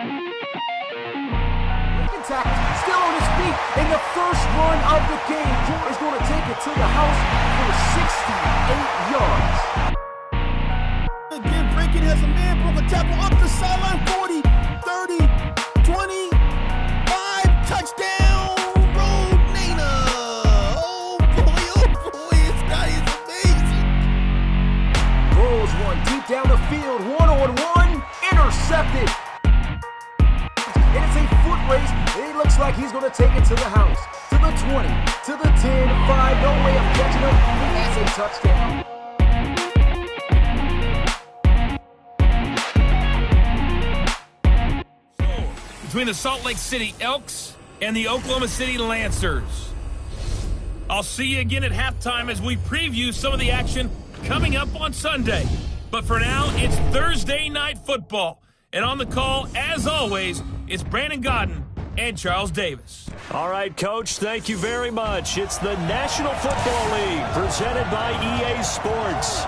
Still on his feet, and the first run of the game is going to take it to the house for 68 yards. Again, Breaking has a man, broke a tackle up the sideline, 40, 30, 25, touchdown, Road Nana. Oh boy, this guy is amazing. Throws one deep down the field, one-on-one, intercepted. And it's a foot race. It looks like he's going to take it to the house, to the 20, to the 10, 5, no way of catching him. That's a touchdown. Between the Salt Lake City Elks and the Oklahoma City Lancers. I'll see you again at halftime as we preview some of the action coming up on Sunday. But for now, it's Thursday Night Football. And on the call, as always, it's Brandon Godden and Charles Davis. All right, Coach, thank you very much. It's the National Football League presented by EA Sports.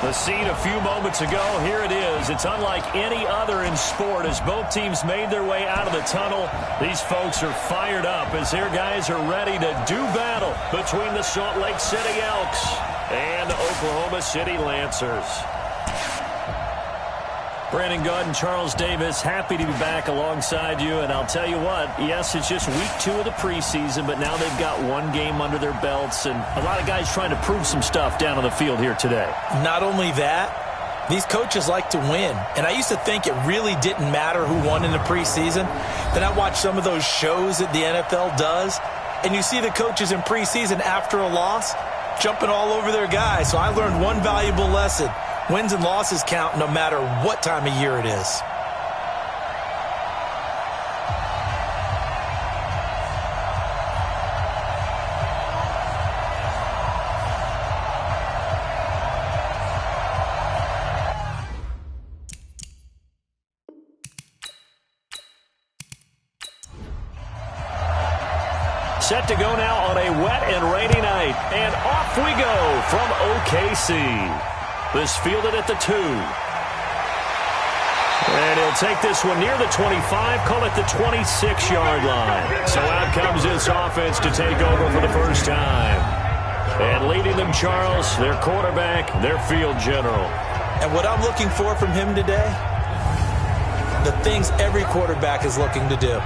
The scene a few moments ago, here it is. It's unlike any other in sport as both teams made their way out of the tunnel. These folks are fired up as their guys are ready to do battle between the Salt Lake City Elks and Oklahoma City Lancers. Brandon Godden, Charles Davis, happy to be back alongside you. And I'll tell you what, yes, it's just week 2 of the preseason, but now they've got one game under their belts. And a lot of guys trying to prove some stuff down on the field here today. Not only that, these coaches like to win. And I used to think it really didn't matter who won in the preseason. Then I watched some of those shows that the NFL does. And you see the coaches in preseason after a loss jumping all over their guys. So I learned one valuable lesson. Wins and losses count no matter what time of year it is. Set to go now on a wet and rainy night. And off we go from OKC. This fielded at the 2. And he'll take this one near the 25, call it the 26-yard line. So out comes this offense to take over for the first time. And leading them, Charles, their quarterback, their field general. And what I'm looking for from him today, the things every quarterback is looking to do.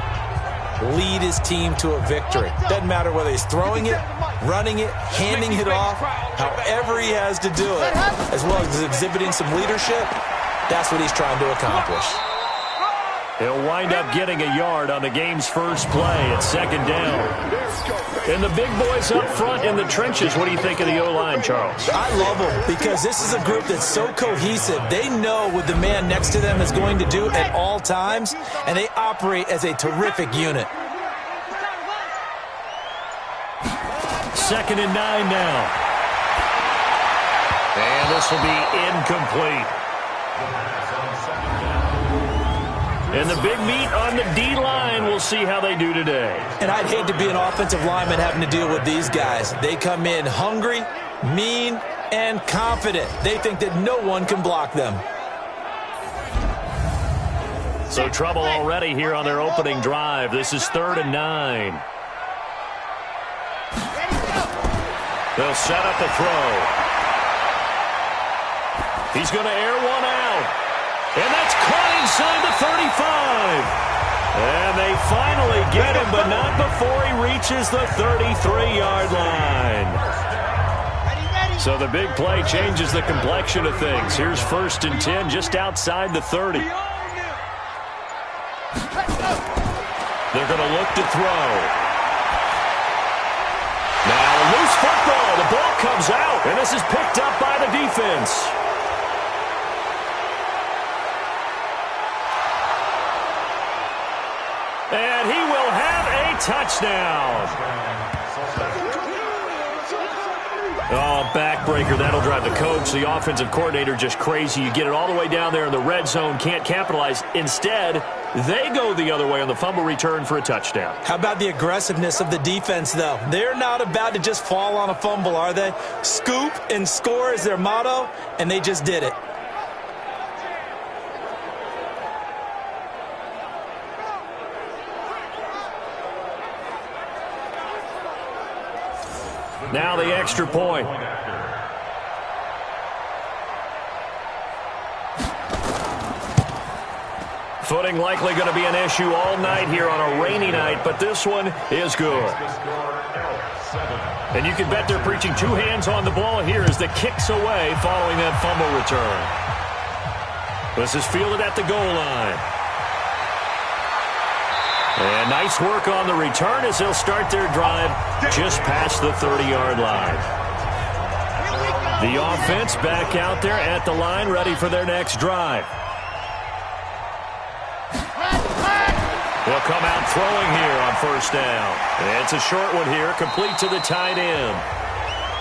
Lead his team to a victory. Doesn't matter whether he's throwing it, running it, handing it off, however he has to do it, as well as exhibiting some leadership, that's what he's trying to accomplish. He'll wind up getting a yard on the game's first play at second down. And the big boys up front in the trenches, what do you think of the O-line, Charles? I love them because this is a group that's so cohesive. They know what the man next to them is going to do at all times, and they operate as a terrific unit. 2nd and 9 now. And this will be incomplete. And the big meat on the D-line, we'll see how they do today. And I'd hate to be an offensive lineman having to deal with these guys. They come in hungry, mean, and confident. They think that no one can block them. So trouble already here on their opening drive. This is 3rd and 9. They'll set up the throw. He's going to air one out. And that's caught inside the 35. And they finally get him, but not before he reaches the 33-yard line. So the big play changes the complexion of things. Here's 1st and 10 just outside the 30. They're going to look to throw. Now a loose football. The ball comes out, and this is picked up by the defense. And he will have a touchdown. Oh, backbreaker. That'll drive the coach, the offensive coordinator, just crazy. You get it all the way down there in the red zone, can't capitalize. Instead, they go the other way on the fumble return for a touchdown. How about the aggressiveness of the defense, though? They're not about to just fall on a fumble, are they? Scoop and score is their motto, and they just did it. Now the extra point. Footing likely going to be an issue all night here on a rainy night, but this one is good. And you can bet they're preaching two hands on the ball here as the kick's away following that fumble return. This is fielded at the goal line. And nice work on the return as they'll start their drive just past the 30-yard line. The offense back out there at the line, ready for their next drive. They'll come out throwing here on first down. It's a short one here, complete to the tight end.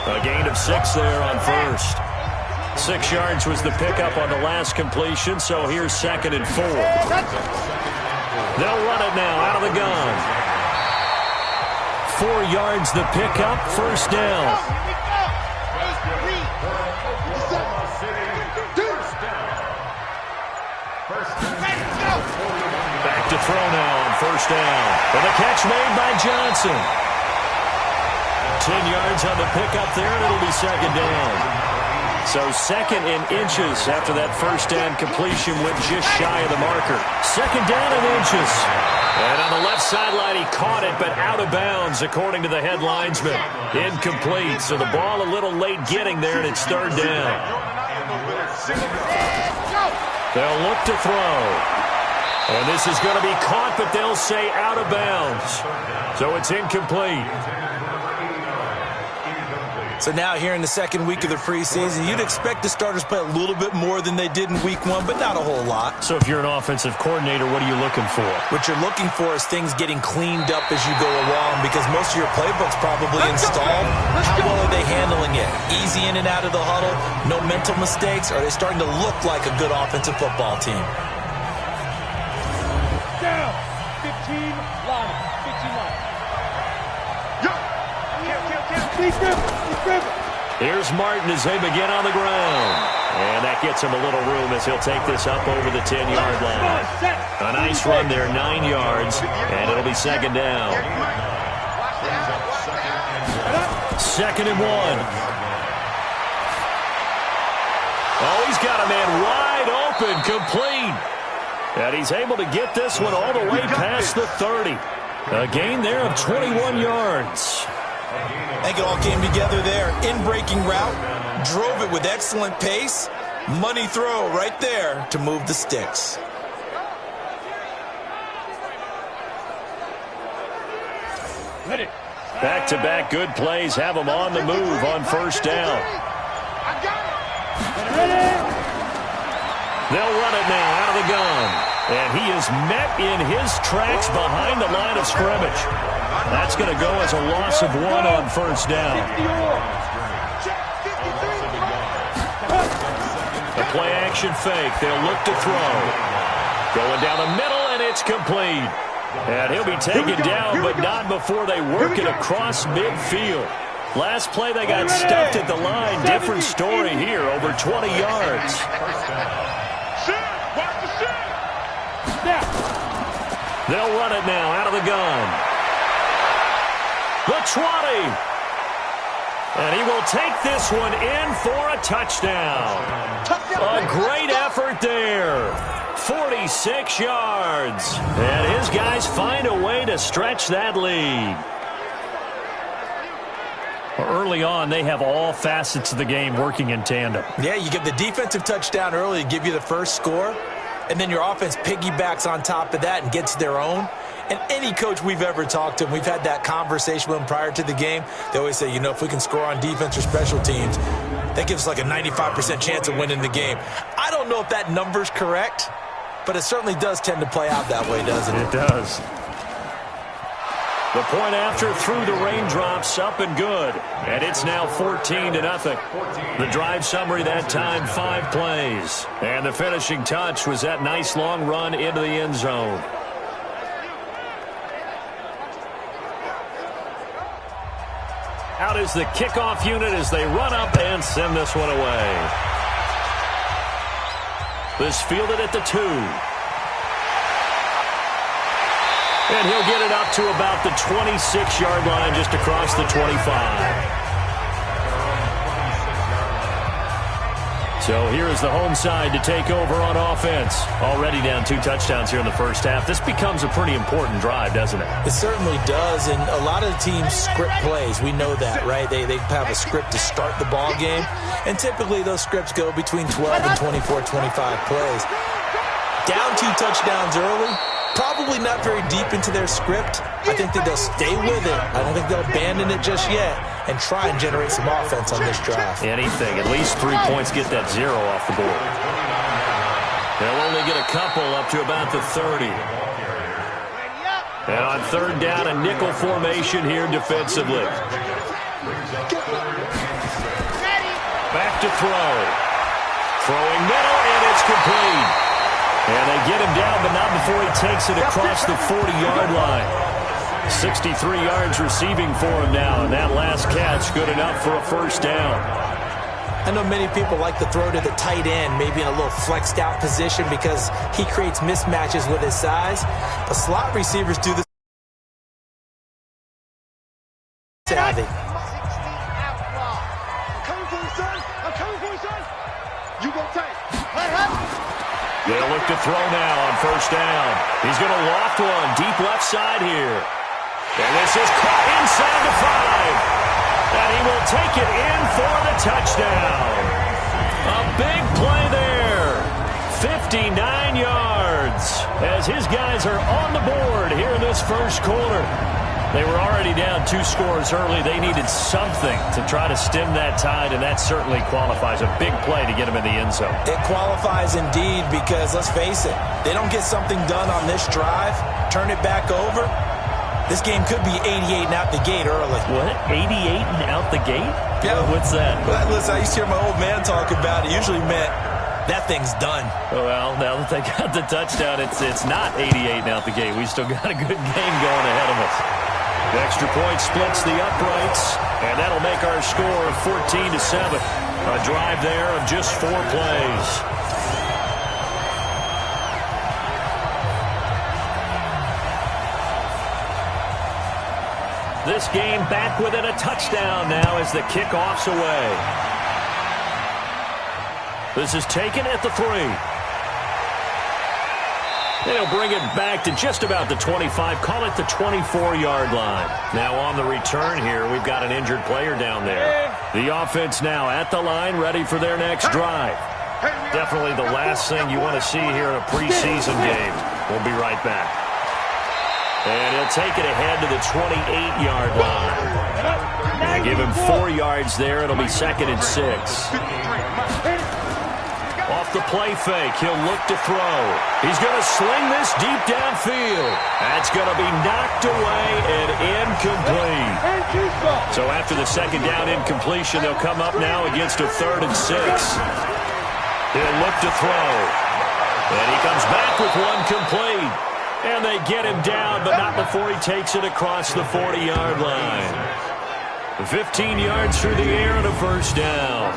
A gain of 6 there on first. 6 yards was the pickup on the last completion, so here's 2nd and 4. They'll run it now out of the gun. 4 yards the pickup, first down. Back to throw now on first down. And the catch made by Johnson. 10 yards on the pickup there, and it'll be 2nd down. So 2nd and inches after that first down completion went just shy of the marker. 2nd down and inches. And on the left sideline, he caught it, but out of bounds, according to the head linesman. Incomplete, so the ball a little late getting there, and it's 3rd down. They'll look to throw. And this is going to be caught, but they'll say out of bounds. So it's incomplete. So now here in the 2nd week of the preseason, you'd expect the starters to play a little bit more than they did in week 1, but not a whole lot. So if you're an offensive coordinator, what are you looking for? What you're looking for is things getting cleaned up as you go along, because most of your playbook's probably installed. How well are they handling it? Easy in and out of the huddle? No mental mistakes? Are they starting to look like a good offensive football team? Down. 15 line. 15 line. Here's Martin as they begin on the ground. And that gets him a little room as he'll take this up over the 10-yard line. A nice run there, 9 yards, and it'll be 2nd down. 2nd and 1. Oh, he's got a man wide open, complete. And he's able to get this one all the way past the 30. A gain there of 21 yards. I think it all came together there. In-breaking route, drove it with excellent pace. Money throw right there to move the sticks. Back-to-back good plays have them on the move on first down. They'll run it now out of the gun. And he is met in his tracks behind the line of scrimmage. That's going to go as a loss of 1 on first down. A play-action fake. They'll look to throw. Going down the middle, and it's complete. And he'll be taken down, but not before they work it across midfield. Last play, they got stuffed at the line. Different story here, over 20 yards. They'll run it now out of the gun. The 20. And he will take this one in for a touchdown. A great effort there. 46 yards. And his guys find a way to stretch that lead. Early on, they have all facets of the game working in tandem. Yeah, you get the defensive touchdown early to give you the first score, and then your offense piggybacks on top of that and gets their own. And any coach we've ever talked to, and we've had that conversation with them prior to the game, they always say, you know, if we can score on defense or special teams, that gives us like a 95% chance of winning the game. I don't know if that number's correct, but it certainly does tend to play out that way, doesn't it? It does. The point after through the raindrops, up and good. And it's now 14-0. The drive summary that time, 5 plays. And the finishing touch was that nice long run into the end zone. Out is the kickoff unit as they run up and send this one away. This fielded at the 2. And he'll get it up to about the 26-yard line, just across the 25. So here is the home side to take over on offense. Already down 2 touchdowns here in the first half. This becomes a pretty important drive, doesn't it? It certainly does, and a lot of teams script plays. We know that, right? They have a script to start the ball game, and typically those scripts go between 12 and 24, 25 plays. Down 2 touchdowns early, probably not very deep into their script. I think that they'll stay with it. I don't think they'll abandon it just yet and try and generate some offense on this drive. Anything. At least 3 points, get that 0 off the board. They'll only get a couple up to about the 30. And on 3rd down, a nickel formation here defensively. Back to throw. Throwing middle, and it's complete. And they get him down, but not before he takes it across the 40-yard line. 63 yards receiving for him now, and that last catch good enough for a first down. I know many people like to throw to the tight end, maybe in a little flexed out position because he creates mismatches with his size. But slot receivers do this. Savvy. They'll look to throw now on first down. He's going to loft one deep left side here. And this is caught inside the 5. And he will take it in for the touchdown. A big play there. 59 yards as his guys are on the board here in this first quarter. They were already down 2 scores early. They needed something to try to stem that tide, and that certainly qualifies. A big play to get him in the end zone. It qualifies indeed because, let's face it, they don't get something done on this drive, turn it back over, this game could be 88 and out the gate early. What? 88 and out the gate? Yeah. What's that? Well, listen, I used to hear my old man talk about it. Usually meant that thing's done. Well, now that they got the touchdown, it's not 88 and out the gate. We still got a good game going ahead of us. The extra point splits the uprights, and that'll make our score 14-7. A drive there of just 4 plays. This game back within a touchdown now as the kickoff's away. This is taken at the 3. They'll bring it back to just about the 25. Call it the 24-yard line. Now on the return here, we've got an injured player down there. The offense now at the line, ready for their next drive. Definitely the last thing you want to see here in a preseason game. We'll be right back. And he'll take it ahead to the 28-yard line. They give him 4 yards there. It'll be 2nd and 6. Off the play fake, he'll look to throw. He's going to sling this deep downfield. That's going to be knocked away and incomplete. So after the 2nd down incompletion, they'll come up now against a 3rd and 6. He'll look to throw. And he comes back with one complete. And they get him down, but not before he takes it across the 40-yard line. 15 yards through the air and a first down.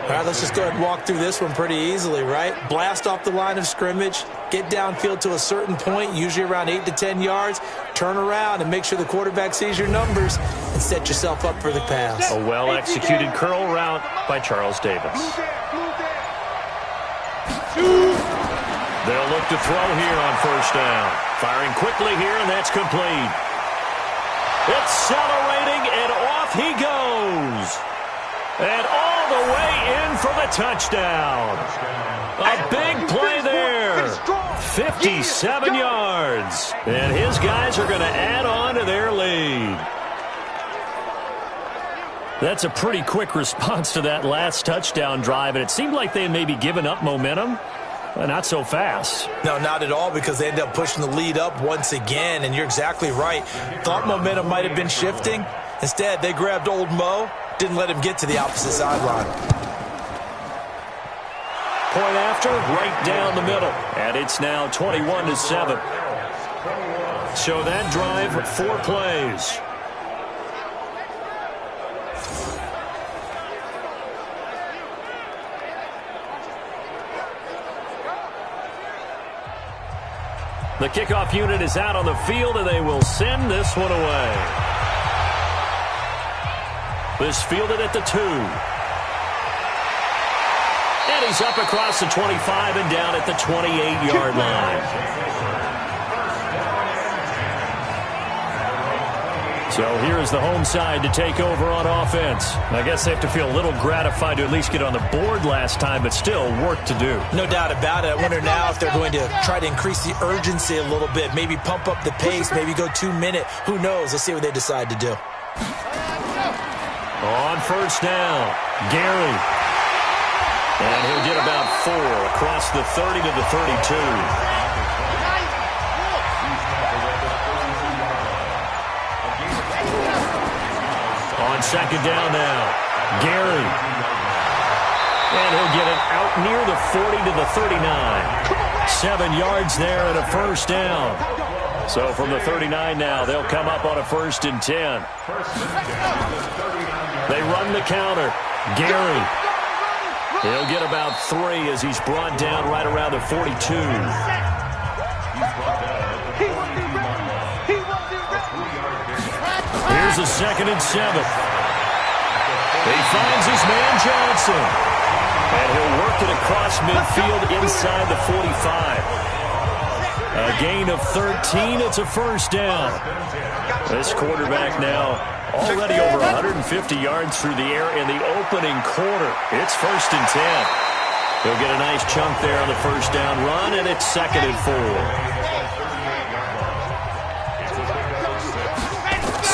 All right, let's just go ahead and walk through this one pretty easily, right? Blast off the line of scrimmage, get downfield to a certain point, usually around 8 to 10 yards, turn around and make sure the quarterback sees your numbers and set yourself up for the pass. A well-executed curl route by Charles Davis. They'll look to throw here on first down. Firing quickly here, and that's complete. Accelerating, and off he goes. And all the way in for the touchdown. A big play there. 57 yards. And his guys are going to add on to their lead. That's a pretty quick response to that last touchdown drive, and it seemed like they had maybe given up momentum. Not so fast. No, not at all, because they end up pushing the lead up once again, and you're exactly right. Thought momentum might have been shifting. Instead, they grabbed old Mo, didn't let him get to the opposite sideline. Point after, right down the middle. And it's now 21-7. So that drive, 4 plays. The kickoff unit is out on the field, and they will send this one away. This fielded at the 2. And he's up across the 25 and down at the 28-yard line. So here is the home side to take over on offense. I guess they have to feel a little gratified to at least get on the board last time, but still work to do. No doubt about it. I wonder now if they're going to try to increase the urgency a little bit, maybe pump up the pace, maybe go 2-minute. Who knows? Let's see what they decide to do. On first down, Gary. And he'll get about 4 across the 30 to the 32. On second down now, Gary. And he'll get it out near the 40 to the 39. 7 yards there and a first down. So from the 39 now, they'll come up on a 1st and 10. They run the counter. Gary. He'll get about 3 as he's brought down right around the 42. Here's a 2nd and 7. He finds his man Johnson. And he'll work it across midfield inside the 45. A gain of 13. It's a first down. This quarterback now already over 150 yards through the air in the opening quarter. It's 1st and 10. He'll get a nice chunk there on the first down run, and it's 2nd and 4.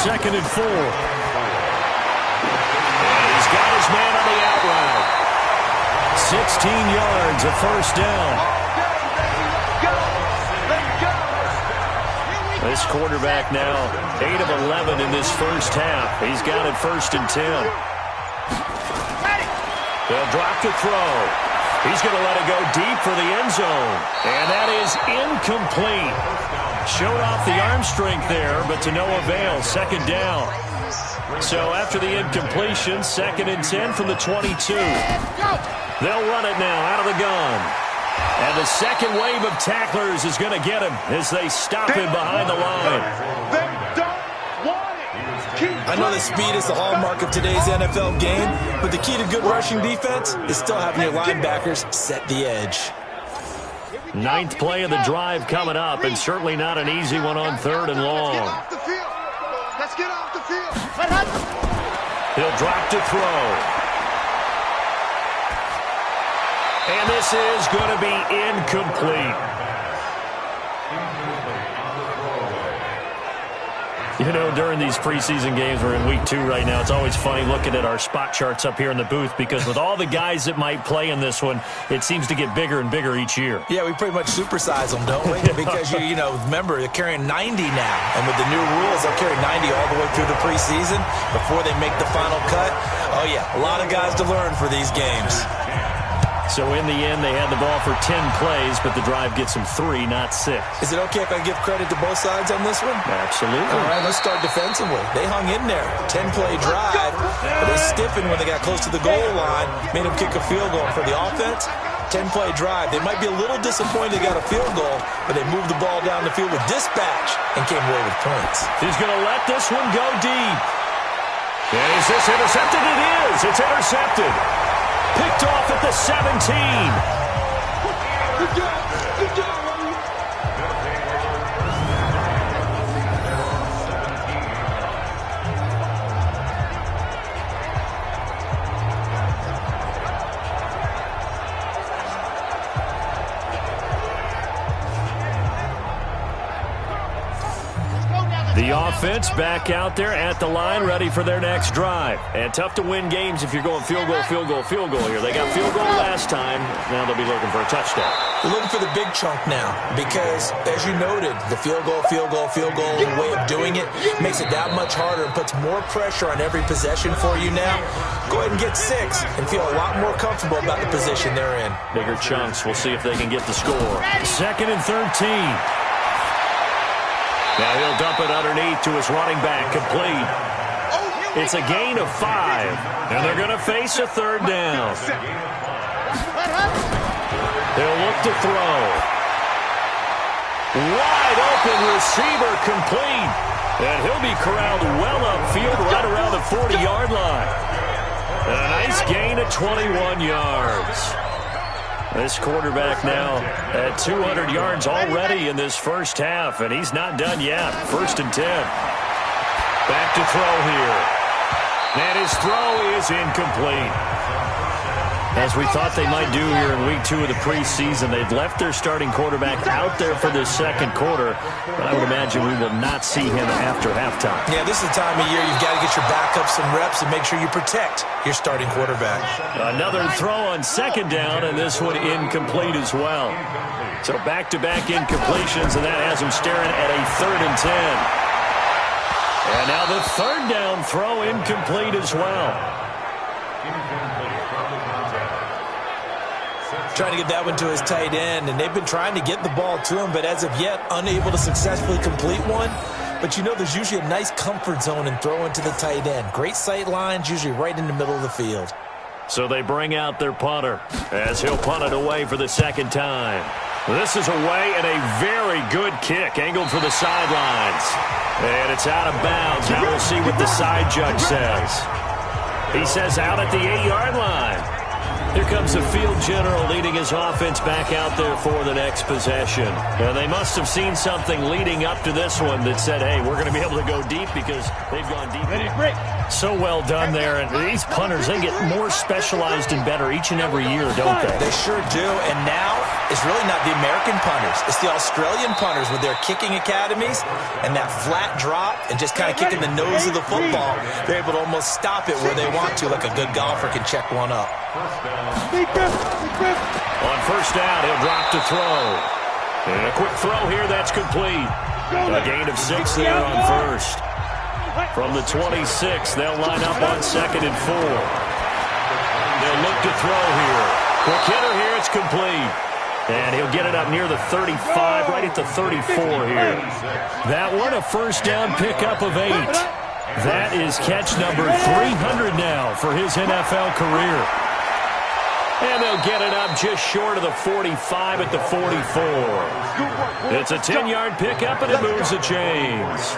2nd and 4. And he's got his man on the out route. 16 yards, a first down. This quarterback now 8 of 11 in this first half. He's got it 1st and 10. They'll drop the throw. He's going to let it go deep for the end zone. And that is incomplete. Showed off the arm strength there, but to no avail. 2nd down. So after the incompletion, 2nd and 10 from the 22. They'll run it now out of the gun. And the second wave of tacklers is going to get him as they stop him behind the line. I know that speed is the hallmark of today's NFL game, but the key to good rushing defense is still having your linebackers set the edge. 9th play of the drive coming up, and certainly not an easy one on 3rd and long. Let's get off the field. He'll drop to throw. And this is going to be incomplete. You know, during these preseason games, we're in week 2 right now, it's always funny looking at our spot charts up here in the booth because with all the guys that might play in this one, it seems to get bigger and bigger each year. Yeah, we pretty much supersize them, don't we? Because, you know, remember, they're carrying 90 now. And with the new rules, they'll carry 90 all the way through the preseason before they make the final cut. Oh, yeah, a lot of guys to learn for these games. So in the end, they had the ball for 10 plays, but the drive gets them 3, not 6. Is it okay if I give credit to both sides on this one? Absolutely. All right, let's start defensively. They hung in there. 10-play drive, but they stiffened when they got close to the goal line, made them kick a field goal. For the offense, 10-play drive. They might be a little disappointed they got a field goal, but they moved the ball down the field with dispatch and came away with points. He's going to let this one go deep. And is this intercepted? It is. It's intercepted. Picked off at the 17. The offense back out there at the line, ready for their next drive. And tough to win games if you're going field goal, field goal, field goal here. They got field goal last time. Now they'll be looking for a touchdown. They're looking for the big chunk now because, as you noted, the field goal way of doing it makes it that much harder and puts more pressure on every possession for you now. Go ahead and get 6 and feel a lot more comfortable about the position they're in. Bigger chunks. We'll see if they can get the score. 2nd and 13. Now he'll dump it underneath to his running back, complete. It's a gain of 5, and they're going to face a 3rd down. They'll look to throw. Wide open receiver, complete. And he'll be corralled well upfield right around the 40-yard line. And a nice gain of 21 yards. This quarterback now at 200 yards already in this first half, and he's not done yet. 1st and 10. Back to throw here. And his throw is incomplete. As we thought they might do here in week 2 of the preseason, they've left their starting quarterback out there for this second quarter, but I would imagine we will not see him after halftime. Yeah, this is the time of year you've got to get your backup some reps and make sure you protect your starting quarterback. Another throw on 2nd down, and this one incomplete as well. So back-to-back incompletions, and that has him staring at a 3rd and 10. And now the 3rd down throw incomplete as well. Trying to get that one to his tight end, and they've been trying to get the ball to him, but as of yet, unable to successfully complete one. But you know there's usually a nice comfort zone in throwing to the tight end. Great sight lines, usually right in the middle of the field. So they bring out their punter as he'll punt it away for the 2nd time. This is away and a very good kick, angled for the sidelines. And it's out of bounds. Now we'll see what the side judge says. He says out at the 8-yard line. Here comes the field general leading his offense back out there for the next possession. And they must have seen something leading up to this one that said, hey, we're going to be able to go deep because they've gone deep. So well done there. And these punters, they get more specialized and better each and every year, don't they? They sure do. And now it's really not the American punters. It's the Australian punters with their kicking academies and that flat drop and just kind of kicking the nose of the football. They're able to almost stop it where they want to, like a good golfer can check one up. On 1st down, he'll drop to throw. And a quick throw here, that's complete. A gain of 6 there on 1st. From the 26, they'll line up on 2nd and 4. They'll look to throw here. Quick hitter here, it's complete. And he'll get it up near the 35, right at the 34 here. That one, a 1st down pickup of 8. That is catch number 300 now for his NFL career. And they'll get it up just short of the 45 at the 44. It's a 10-yard pickup, and it moves the chains.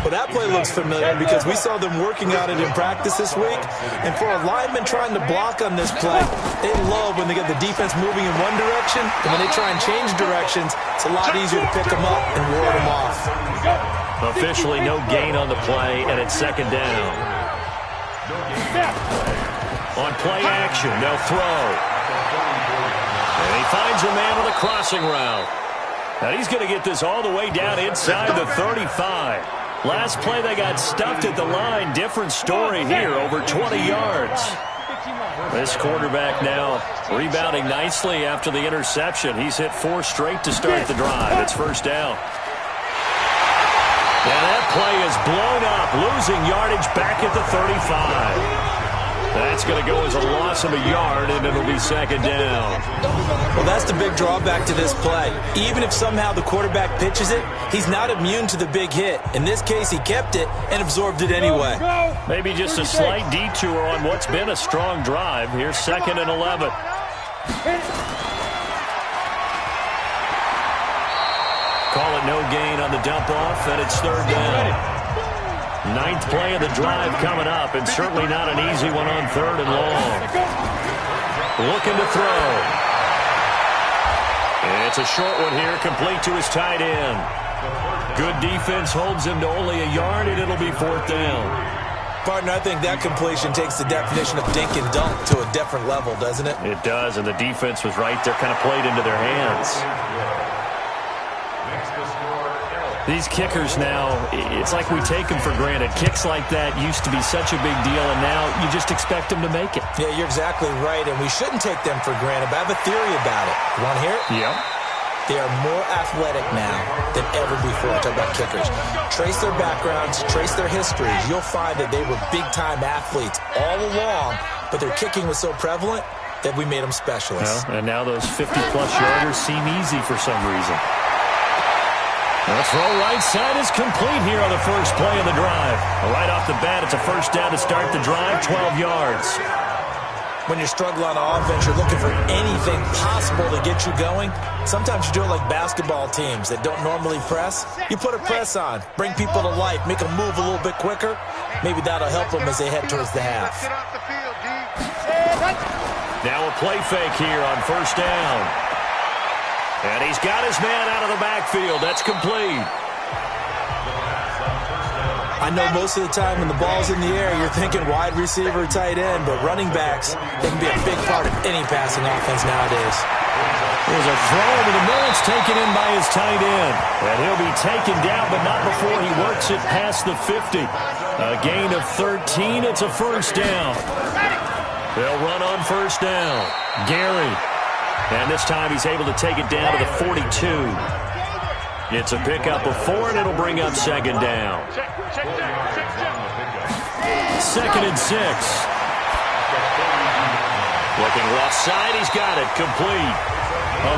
Well, that play looks familiar because we saw them working on it in practice this week. And for a lineman trying to block on this play, they love when they get the defense moving in one direction. And when they try and change directions, it's a lot easier to pick them up and ward them off. Officially no gain on the play, and it's 2nd down. On play action, they'll throw. And he finds a man with a crossing route. Now he's going to get this all the way down inside the 35. Last play they got stuffed at the line. Different story here, over 20 yards. This quarterback now rebounding nicely after the interception. He's hit 4 straight to start the drive. It's 1st down. And that play is blown up, losing yardage back at the 35. That's going to go as a loss of a yard, and it'll be 2nd down. Well, that's the big drawback to this play. Even if somehow the quarterback pitches it, he's not immune to the big hit. In this case, he kept it and absorbed it anyway. Maybe just a slight detour on what's been a strong drive. Here's 2nd and 11. Call it no gain on the dump-off, and it's 3rd down. 9th play of the drive coming up, and certainly not an easy one on 3rd and long. Looking to throw. And it's a short one here, complete to his tight end. Good defense holds him to only a yard, and it'll be 4th down. Partner, I think that completion takes the definition of dink and dunk to a different level, doesn't it? It does, and the defense was right there, kind of played into their hands. These kickers now, it's like we take them for granted. Kicks like that used to be such a big deal, and now you just expect them to make it. Yeah, you're exactly right, and we shouldn't take them for granted, but I have a theory about it. You want to hear it? Yep. They are more athletic now than ever before. Talk about kickers. Trace their backgrounds, trace their histories. You'll find that they were big-time athletes all along, but their kicking was so prevalent that we made them specialists. Well, and now those 50-plus yarders seem easy for some reason. The throw right side is complete here on the first play of the drive. Right off the bat, it's a 1st down to start the drive, 12 yards. When you're struggling on offense, you're looking for anything possible to get you going. Sometimes you do it like basketball teams that don't normally press. You put a press on, bring people to life, make them move a little bit quicker. Maybe that'll help them as they head towards the half. Now a play fake here on first down. And he's got his man out of the backfield. That's complete. I know most of the time when the ball's in the air, you're thinking wide receiver, tight end, but running backs, they can be a big part of any passing offense nowadays. There's a throw to the middle. It's taken in by his tight end. And he'll be taken down, but not before he works it past the 50. A gain of 13. It's a first down. They'll run on first down. Gary. And this time he's able to take it down to the 42. It's a pickup of 4, and it'll bring up second down. Second and 6. Looking left side, he's got it. Complete.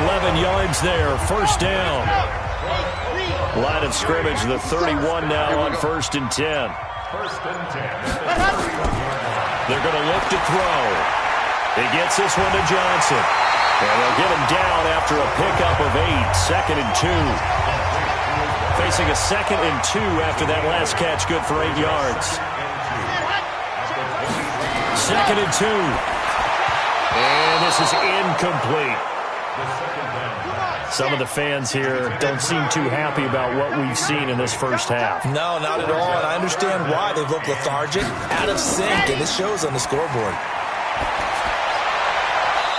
11 yards there. First down. Line of scrimmage, the 31 now on first and 10. They're going to look to throw. He gets this one to Johnson. And they'll get him down after a pickup of 8. Second and 2. Facing a second and 2 after that last catch, good for 8 yards. Second and 2. And this is incomplete. Some of the fans here don't seem too happy about what we've seen in this first half. No, not at all, and I understand why. They look lethargic, out of sync, and it shows on the scoreboard.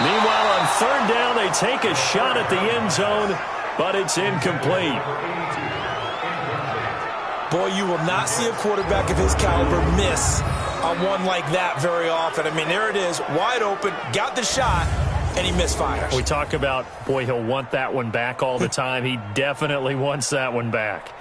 Meanwhile, on third down, they take a shot at the end zone, but it's incomplete. Boy, you will not see a quarterback of his caliber miss on one like that very often. I mean, there it is, wide open, got the shot, and he misfires. We talk about, boy, he'll want that one back all the time. He definitely wants that one back.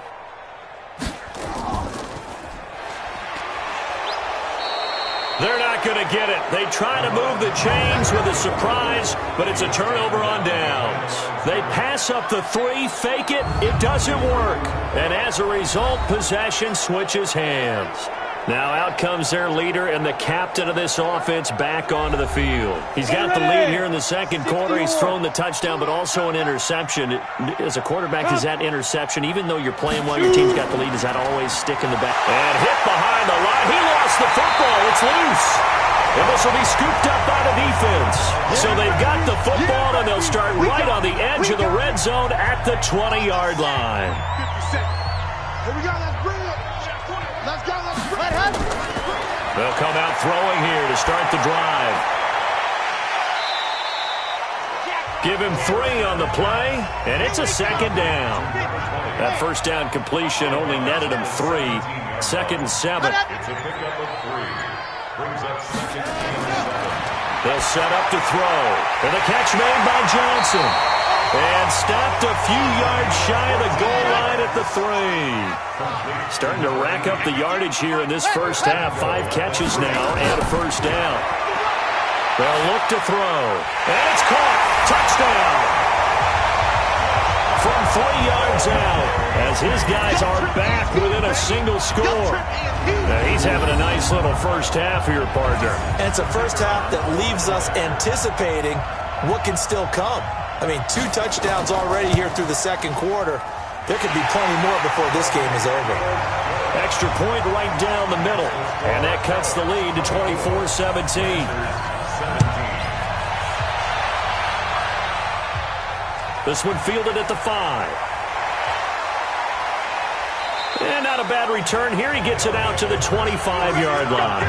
They're not going to get it. They try to move the chains with a surprise, but it's a turnover on downs. They pass up the 3, fake it. It doesn't work. And as a result, possession switches hands. Now out comes their leader and the captain of this offense back onto the field. He's got the lead here in the second quarter. He's thrown the touchdown, but also an interception. As a quarterback, does that interception, even though you're playing well, your team's got the lead, does that always stick in the back? And hit behind the line. He lost the football. It's loose. And this will be scooped up by the defense. So they've got the football, and they'll start right on the edge of the red zone at the 20-yard line. 50 seconds. Here we go. Let's bring it. Let's go. Let's bring it. They'll come out throwing here to start the drive. Give him 3 on the play, and it's a second down. That first down completion only netted him 3. Second and 7. They'll set up to throw. And the catch made by Johnson. And stopped a few yards shy of the goal line at the 3. Starting to rack up the yardage here in this first half. 5 catches now and a first down. They'll look to throw. And it's caught. Touchdown. From 3 yards out, as his guys are back within a single score. Now he's having a nice little first half here, partner. And it's a first half that leaves us anticipating what can still come. I mean, 2 touchdowns already here through the second quarter. There could be plenty more before this game is over. Extra point right down the middle. And that cuts the lead to 24-17. This one fielded at the 5. And not a bad return here. He gets it out to the 25-yard line.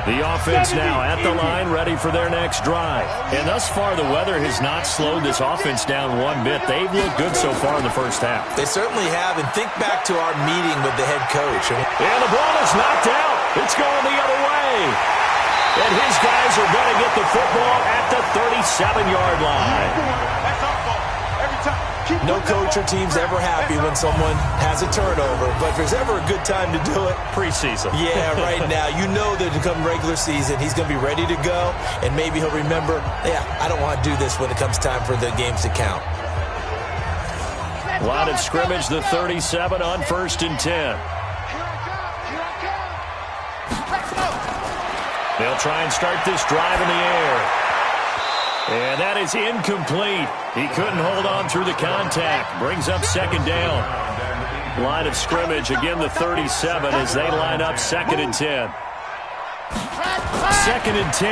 The offense now at the line, ready for their next drive. And thus far, the weather has not slowed this offense down one bit. They've looked good so far in the first half. They certainly have, and think back to our meeting with the head coach. And the ball is knocked out. It's going the other way. And his guys are going to get the football at the 37-yard line. That's our fault. Every time. No coach or team's ever happy when someone has a turnover, but if there's ever a good time to do it, preseason. Yeah, right now. You know that to come regular season, he's going to be ready to go, and maybe he'll remember, yeah, I don't want to do this when it comes time for the games to count. Line of scrimmage, the 37 on first and 10. They'll try and start this drive in the air. And that is incomplete. He couldn't hold on through the contact. Brings up second down. Line of scrimmage, again the 37 as they line up second and 10. 2nd and 10.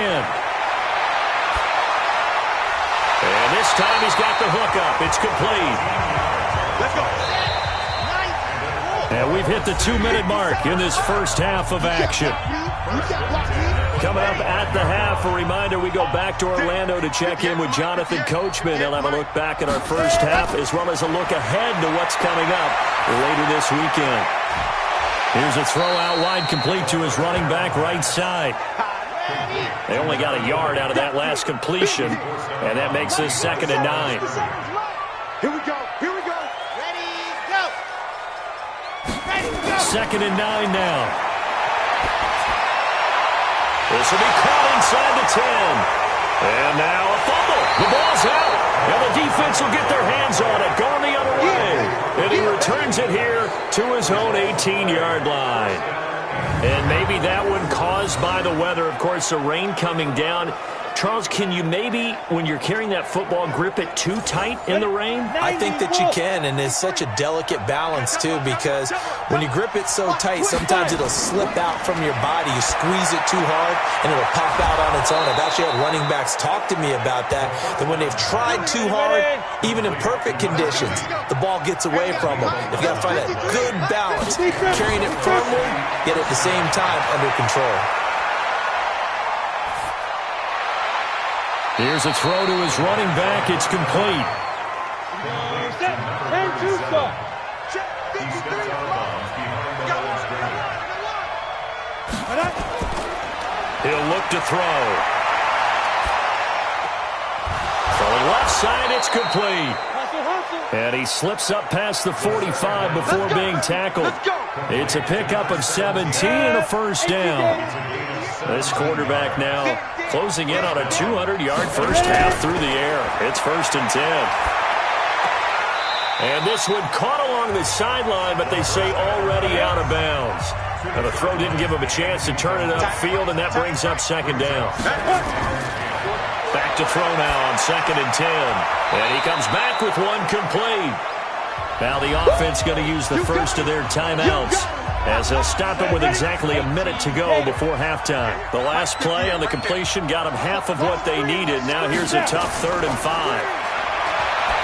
And this time he's got the hook up. It's complete. Let's go. And we've hit the 2-minute mark in this first half of action. Coming up at the half, a reminder, we go back to Orlando to check in with Jonathan Coachman. He'll have a look back at our first half as well as a look ahead to what's coming up later this weekend. Here's a throw out wide, complete to his running back right side. They only got a yard out of that last completion, and that makes this 2nd and 9. Here we go. Here we go. Ready, go. Ready, go. 2nd and 9 now. This will be caught inside the 10. And now a fumble. The ball's out. And the defense will get their hands on it. Going the other way. And he returns it here to his own 18-yard line. And maybe that one caused by the weather. Of course, the rain coming down. Charles, can you maybe, when you're carrying that football, grip it too tight in the rain? I think that you can, and it's such a delicate balance, too, because when you grip it so tight, sometimes it'll slip out from your body. You squeeze it too hard, and it'll pop out on its own. I've actually had running backs talk to me about that when they've tried too hard, even in perfect conditions, the ball gets away from them. You've got to find that good balance, carrying it firmly, yet at the same time under control. Here's a throw to his running back. It's complete. He'll look to throw. Throwing left side, it's complete. And he slips up past the 45 before being tackled. It's a pickup of 17 and a first down. This quarterback now closing in on a 200-yard first half through the air. It's 1st and 10. And this one caught along the sideline, but they say already out of bounds. And the throw didn't give him a chance to turn it upfield, and that brings up 2nd down. Back to throw now on 2nd and 10. And he comes back with one complete. Now the offense going to use the first of their timeouts, as they'll stop it with exactly a minute to go before halftime. The last play on the completion got them half of what they needed. Now here's a tough 3rd and 5.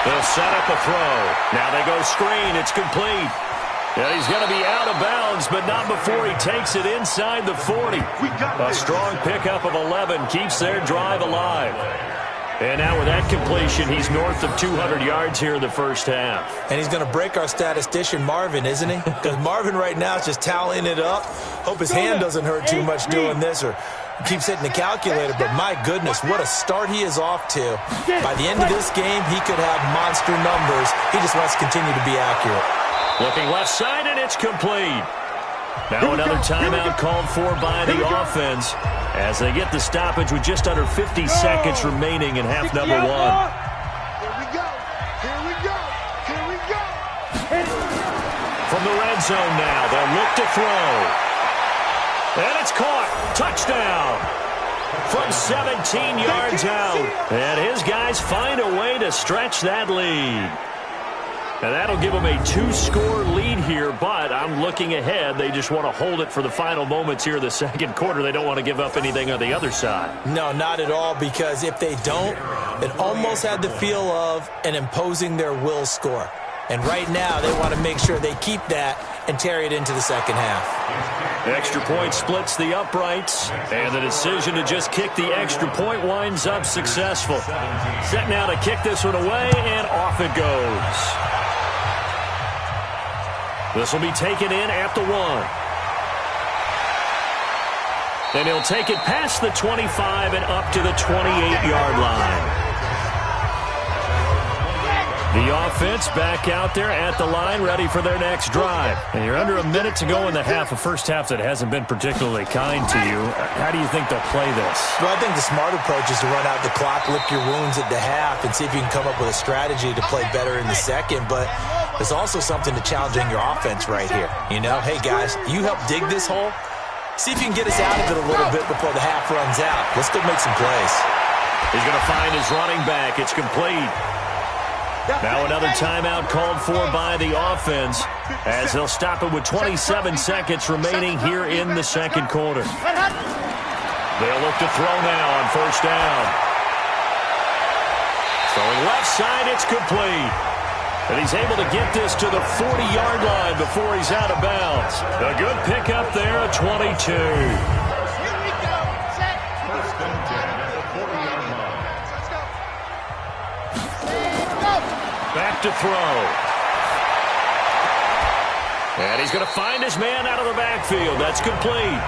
They'll set up a throw. Now they go screen. It's complete. And he's going to be out of bounds, but not before he takes it inside the 40. A strong pickup of 11 keeps their drive alive. And now with that completion, he's north of 200 yards here in the first half. And he's going to break our statistician, Marvin, isn't he? Because Marvin right now is just tallying it up. Hope his hand doesn't hurt too much doing this or keeps hitting the calculator. But my goodness, what a start he is off to. By the end of this game, he could have monster numbers. He just wants to continue to be accurate. Looking left side, and it's complete. Now another timeout called for by the offense as they get the stoppage with just under 50 seconds remaining in half number 1. Here we go. Here we go. Here we go. From the red zone now, they'll look to throw. And it's caught. Touchdown. From 17 yards out. And his guys find a way to stretch that lead. And that'll give them a 2-score lead here, but I'm looking ahead. They just want to hold it for the final moments here of the second quarter. They don't want to give up anything on the other side. No, not at all, because if they don't, it almost had the feel of an imposing their will score. And right now, they want to make sure they keep that and carry it into the second half. Extra point splits the uprights, and the decision to just kick the extra point winds up successful. Set now to kick this one away, and off it goes. This will be taken in at the 1. Then he'll take it past the 25 and up to the 28-yard line. The offense back out there at the line, ready for their next drive. And you're under a minute to go in the half, a first half that hasn't been particularly kind to you. How do you think they'll play this? Well, I think the smart approach is to run out the clock, lick your wounds at the half, and see if you can come up with a strategy to play better in the second. But there's also something to challenging your offense right here. You know, hey, guys, you help dig this hole. See if you can get us out of it a little bit before the half runs out. Let's go make some plays. He's going to find his running back. It's complete. Now another timeout called for by the offense as they'll stop it with 27 seconds remaining here in the second quarter. They'll look to throw now on first down. Throwing left side, it's complete. And he's able to get this to the 40-yard line before he's out of bounds. A good pickup there at 22. Back to throw. And he's going to find his man out of the backfield. That's complete.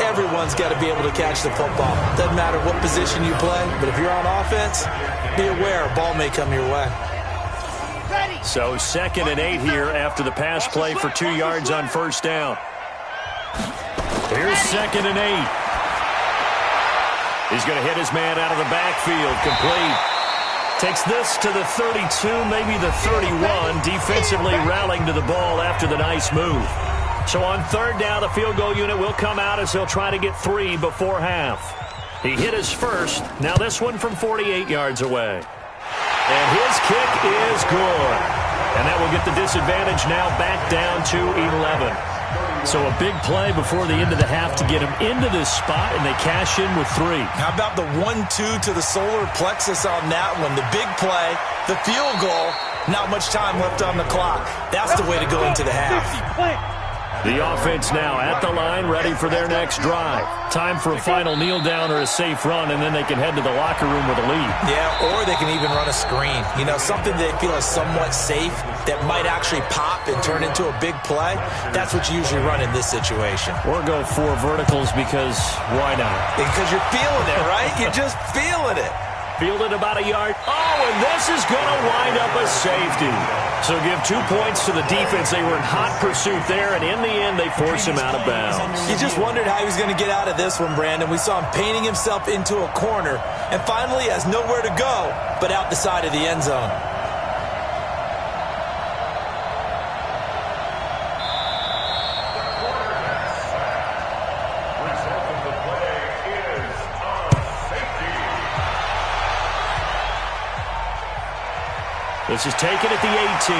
Everyone's got to be able to catch the football. Doesn't matter what position you play, but if you're on offense, be aware a ball may come your way. So 2nd and 8 here after the pass play for 2 yards on first down. Here's 2nd and 8. He's going to hit his man out of the backfield. Complete. Takes this to the 32, maybe the 31. Defensively rallying to the ball after the nice move. So on 3rd down, the field goal unit will come out as they'll try to get 3 before half. He hit his first. Now this one from 48 yards away. And his kick is good. And that will get the disadvantage now back down to 11. So a big play before the end of the half to get him into this spot, and they cash in with 3. How about the 1-2 to the solar plexus on that one? The big play, the field goal, not much time left on the clock. That's the way to go into the half. The offense now at the line, ready for their next drive. Time for a final kneel down or a safe run, and then they can head to the locker room with a lead. Yeah, or they can even run a screen. You know, something they feel is somewhat safe that might actually pop and turn into a big play. That's what you usually run in this situation. Or go 4 verticals because why not? Because you're feeling it, right? You're just feeling it. Fielded about a yard. Oh, and this is going to wind up a safety. So give 2 points to the defense. They were in hot pursuit there, and in the end, they force him out of bounds. You just wondered how he was going to get out of this one, Brandon. We saw him painting himself into a corner, and finally has nowhere to go but out the side of the end zone. This is taken at the 18.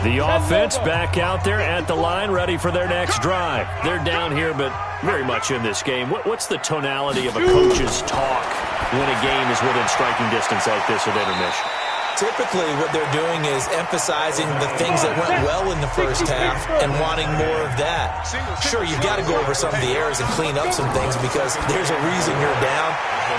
The offense back out there at the line, ready for their next drive. They're down here, but very much in this game. What's the tonality of a coach's talk when a game is within striking distance like this at intermission? Typically, what they're doing is emphasizing the things that went well in the first half and wanting more of that. Sure, you've got to go over some of the errors and clean up some things because there's a reason you're down.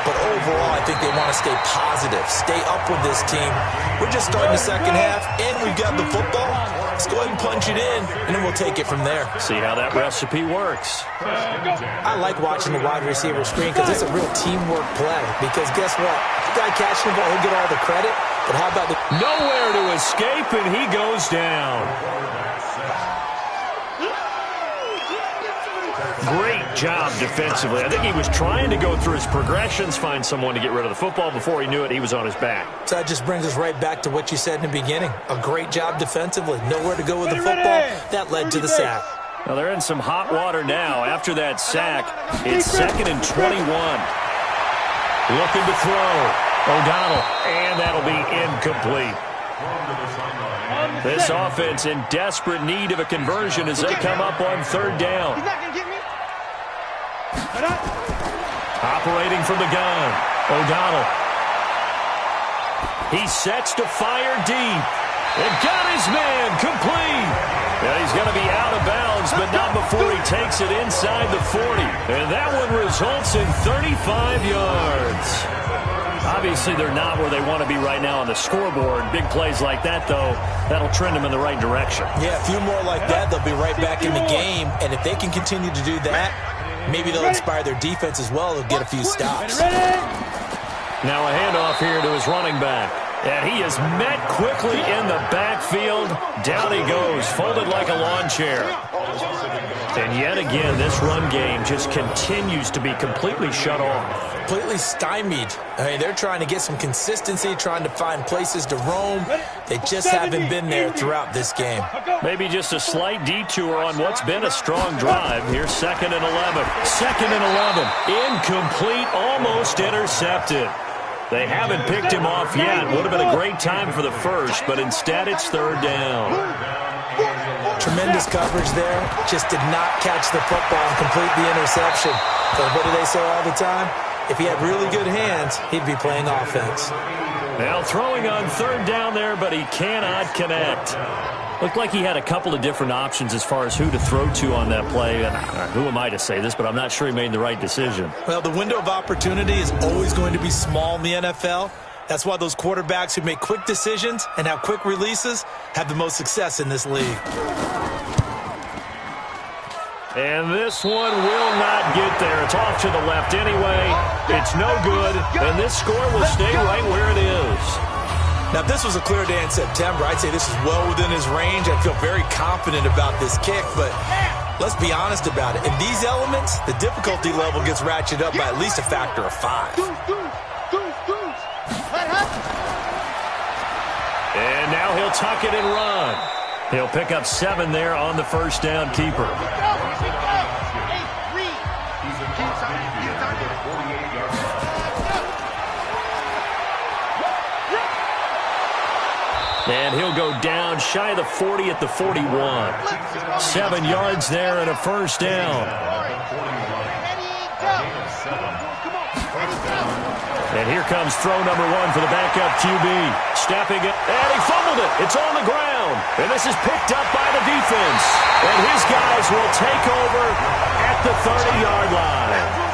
But overall, I think they want to stay positive, stay up with this team. We're just starting the second half, and we've got the football. Let's go ahead and punch it in, and then we'll take it from there. See how that recipe works. I like watching the wide receiver screen because it's a real teamwork play. Because guess what? The guy catching the ball, he'll get all the credit. But how about the... Nowhere to escape, and he goes down. Great job defensively. I think he was trying to go through his progressions, find someone to get rid of the football. Before he knew it, he was on his back. So that just brings us right back to what you said in the beginning. A great job defensively. Nowhere to go with the football. That led to the sack. Now they're in some hot water now. After that sack, it's 2nd and 21. Looking to throw. O'Donnell, and that'll be incomplete. This offense in desperate need of a conversion as they come up on 3rd down. He's not going to get me. Operating from the gun, O'Donnell. He sets to fire deep. And got his man complete. And he's going to be out of bounds, but not before he takes it inside the 40. And that one results in 35 yards. Obviously, they're not where they want to be right now on the scoreboard. Big plays like that, though, that'll trend them in the right direction. Yeah, a few more like that, they'll be right back in the game. And if they can continue to do that, maybe they'll inspire their defense as well. They'll get a few stops. Now a handoff here to his running back. And he is met quickly in the backfield. Down he goes, folded like a lawn chair. And yet again, this run game just continues to be completely shut off. completely stymied. I mean, they're trying to get some consistency, trying to find places to roam. They just haven't been there throughout this game. Maybe just a slight detour on what's been a strong drive. Here's 2nd and 11. 2nd and 11. Incomplete, almost intercepted. They haven't picked him off yet. Would have been a great time for the first, but instead it's 3rd down. Tremendous coverage there. Just did not catch the football and complete the interception. But what do they say all the time? If he had really good hands, he'd be playing offense. Now throwing on 3rd down there, but he cannot connect. Looked like he had a couple of different options as far as who to throw to on that play. And who am I to say this, but I'm not sure he made the right decision. Well, the window of opportunity is always going to be small in the NFL. That's why those quarterbacks who make quick decisions and have quick releases have the most success in this league. And this one will not get there. It's off to the left anyway. It's no good, and this score will stay right where it is. Now, if this was a clear day in September, I'd say this is well within his range. I feel very confident about this kick, but let's be honest about it. In these elements, the difficulty level gets ratcheted up by at least a factor of 5. And now he'll tuck it and run. He'll pick up 7 there on the 1st down keeper. And he'll go down shy of the 40 at the 41. 7 yards there and a 1st down. And here comes throw number 1 for the backup QB. Stepping it, and he fumbled it. It's on the ground. And this is picked up by the defense. And his guys will take over at the 30-yard line.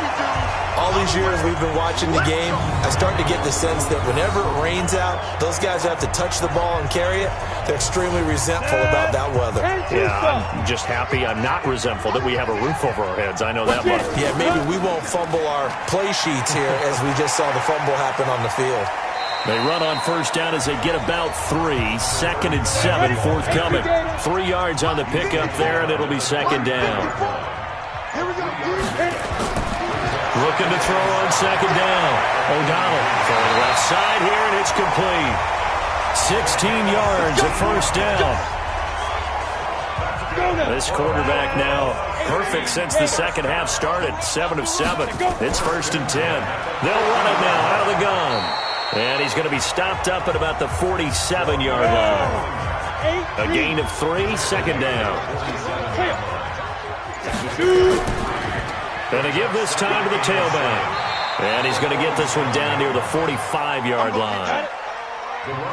All these years we've been watching the game, I start to get the sense that whenever it rains out, those guys who have to touch the ball and carry it, they're extremely resentful about that weather. Yeah, I'm just happy I'm not resentful that we have a roof over our heads. I know that much. Yeah, maybe we won't fumble our play sheets here as we just saw the fumble happen on the field. They run on 1st down as they get about 3. 2nd and 7 forthcoming. 3 yards on the pickup there, and it'll be 2nd down. Here we go. Looking to throw on 2nd down. O'Donnell throwing the left side here, and it's complete. 16 yards at 1st down. This quarterback now perfect since the second half started. 7 of 7. It's 1st and 10. They'll run it now out of the gun. And he's going to be stopped up at about the 47-yard line. A gain of 3, 2nd down. Going to give this time to the tailback. And he's going to get this one down near the 45-yard line.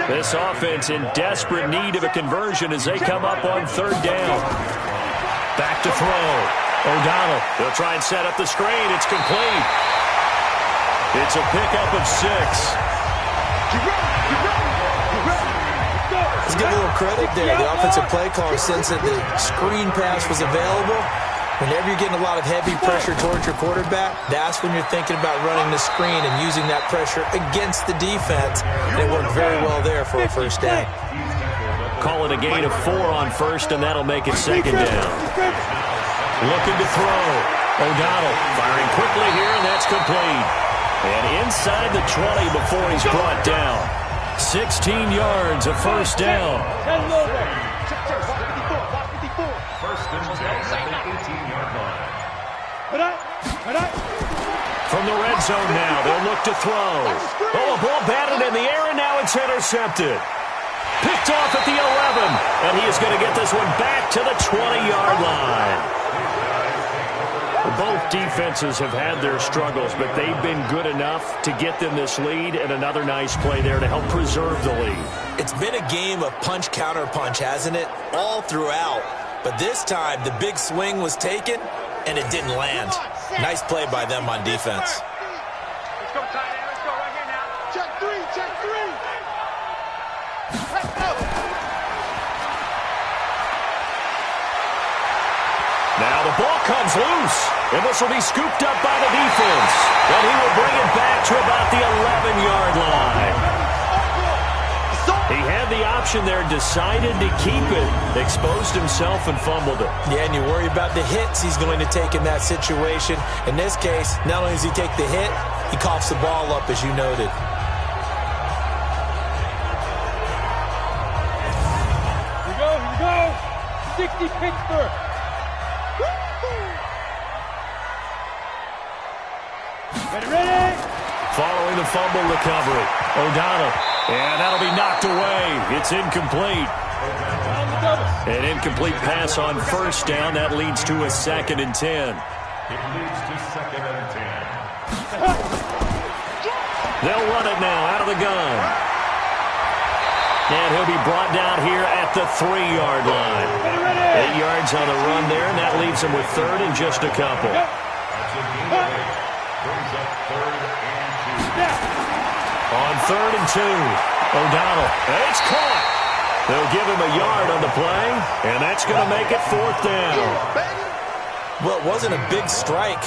This offense in desperate need of a conversion as they come up on 3rd down. Back to throw. O'Donnell, he'll try and set up the screen. It's complete. It's a pickup of 6. Let's give a little credit there. The offensive play caller, since that the screen pass was available, whenever you're getting a lot of heavy pressure towards your quarterback, that's when you're thinking about running the screen and using that pressure against the defense. And it worked very well there for a 1st down. Call it a gain of 4 on 1st, and that'll make it 2nd down. Looking to throw. O'Donnell firing quickly here, and that's complete. And inside the 20 before he's brought down. 16 yards, a 1st down. From the red zone now, they'll look to throw. Oh, a ball batted in the air, and now it's intercepted. Picked off at the 11, and he is going to get this one back to the 20-yard line. Both defenses have had their struggles, but they've been good enough to get them this lead, and another nice play there to help preserve the lead. It's been a game of punch-counter-punch, hasn't it? All throughout. But this time, the big swing was taken, and it didn't land. Nice play by them on defense. Let's go, tight end. Let's go right here now. Check 3, check 3. Let's go. Now the ball comes loose, and this will be scooped up by the defense. And he will bring it back to about the 11-yard line. He had the option completion there, decided to keep it, exposed himself and fumbled it. Yeah, and you worry about the hits he's going to take in that situation. In this case, not only does he take the hit, he coughs the ball up, as you noted. Here we go. 60 Pittsburgh. Ready. Following the fumble recovery, O'Donnell. And that'll be knocked away. It's incomplete. An incomplete pass on first down. That leads to a 2nd and 10. It leads to 2nd and 10. They'll run it now out of the gun. And he'll be brought down here at the 3-yard line. 8 yards on the run there, and that leaves him with 3rd and just a couple. That's a gain of 8. Brings up 3rd and 2. On 3rd and 2, O'Donnell. It's caught. They'll give him a yard on the play, and that's going to make it 4th down. Well, it wasn't a big strike,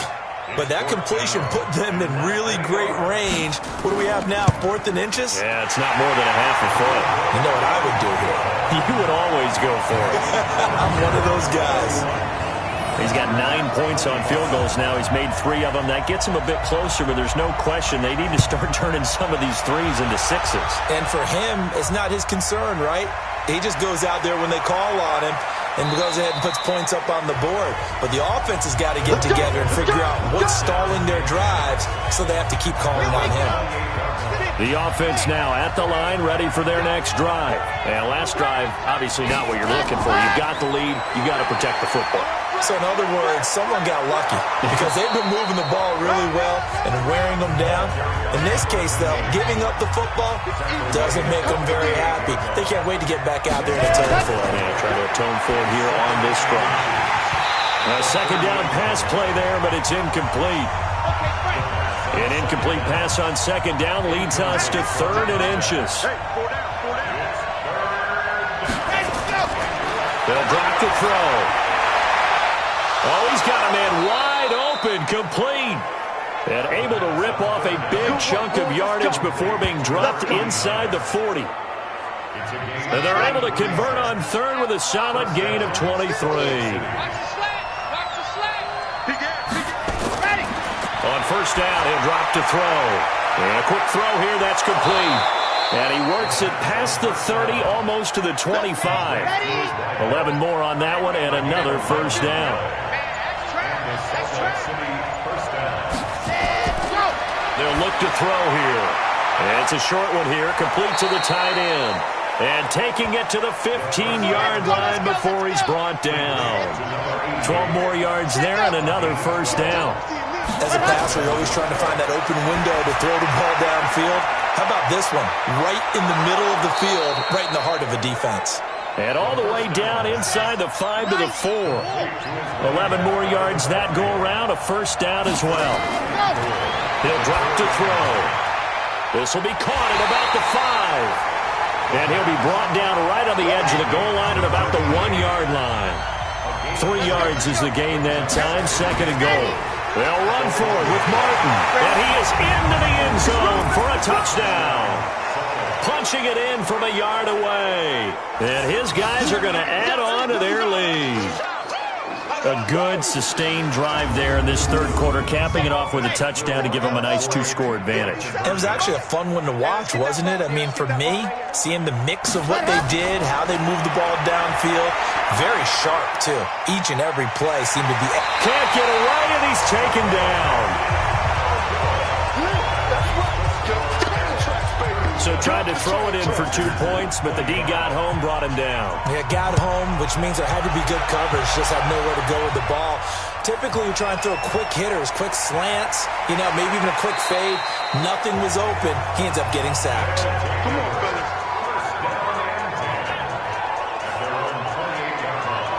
but that completion put them in really great range. What do we have now, 4th and inches? Yeah, it's not more than a half a foot. You know what I would do here? You would always go for it. I'm one of those guys. He's got 9 points on field goals now. He's made 3 of them. That gets him a bit closer, but there's no question they need to start turning some of these 3s into 6s. And for him, it's not his concern, right? He just goes out there when they call on him and goes ahead and puts points up on the board. But the offense has got to get together and figure out what's stalling their drives, so they have to keep calling on him. The offense now at the line, ready for their next drive. And last drive, obviously not what you're looking for. You've got the lead. You've got to protect the football. So in other words, someone got lucky because they've been moving the ball really well and wearing them down. In this case, though, giving up the football doesn't make them very happy. They can't wait to get back out there and atone for it. Yeah, trying to atone for it here on this drive. A 2nd down pass play there, but it's incomplete. An incomplete pass on 2nd down leads us to 3rd and inches. They'll drop the throw. Oh, he's got a man wide open, complete. And able to rip off a big chunk of yardage before being dropped inside the 40. And they're able to convert on 3rd with a solid gain of 23. On 1st down, he'll drop to throw. And a quick throw here, that's complete. And he works it past the 30, almost to the 25. 11 more on that one, and another 1st down. They'll look to throw here. And it's a short one here, complete to the tight end. And taking it to the 15-yard line before he's brought down. 12 more yards there and another 1st down. As a passer, you're always trying to find that open window to throw the ball downfield. How about this one? Right in the middle of the field, right in the heart of a defense. And all the way down inside the 5 to the 4. 11 more yards that go around, a 1st down as well. He'll drop to throw. This will be caught at about the 5. And he'll be brought down right on the edge of the goal line at about the 1-yard line. 3 yards is the gain that time, 2nd and goal. They'll run for it with Martin. And he is into the end zone for a touchdown. Punching it in from a yard away. And his guys are going to add on to their lead. A good, sustained drive there in this 3rd quarter, capping it off with a touchdown to give them a nice 2-score advantage. It was actually a fun one to watch, wasn't it? I mean, for me, seeing the mix of what they did, how they moved the ball downfield, very sharp, too. Each and every play seemed to be... Can't get away, and he's taken down. So tried to throw it in for 2 points, but the D got home, brought him down. Yeah, got home, which means there had to be good coverage, just had nowhere to go with the ball. Typically, we try and throw quick hitters, quick slants, you know, maybe even a quick fade. Nothing was open. He ends up getting sacked.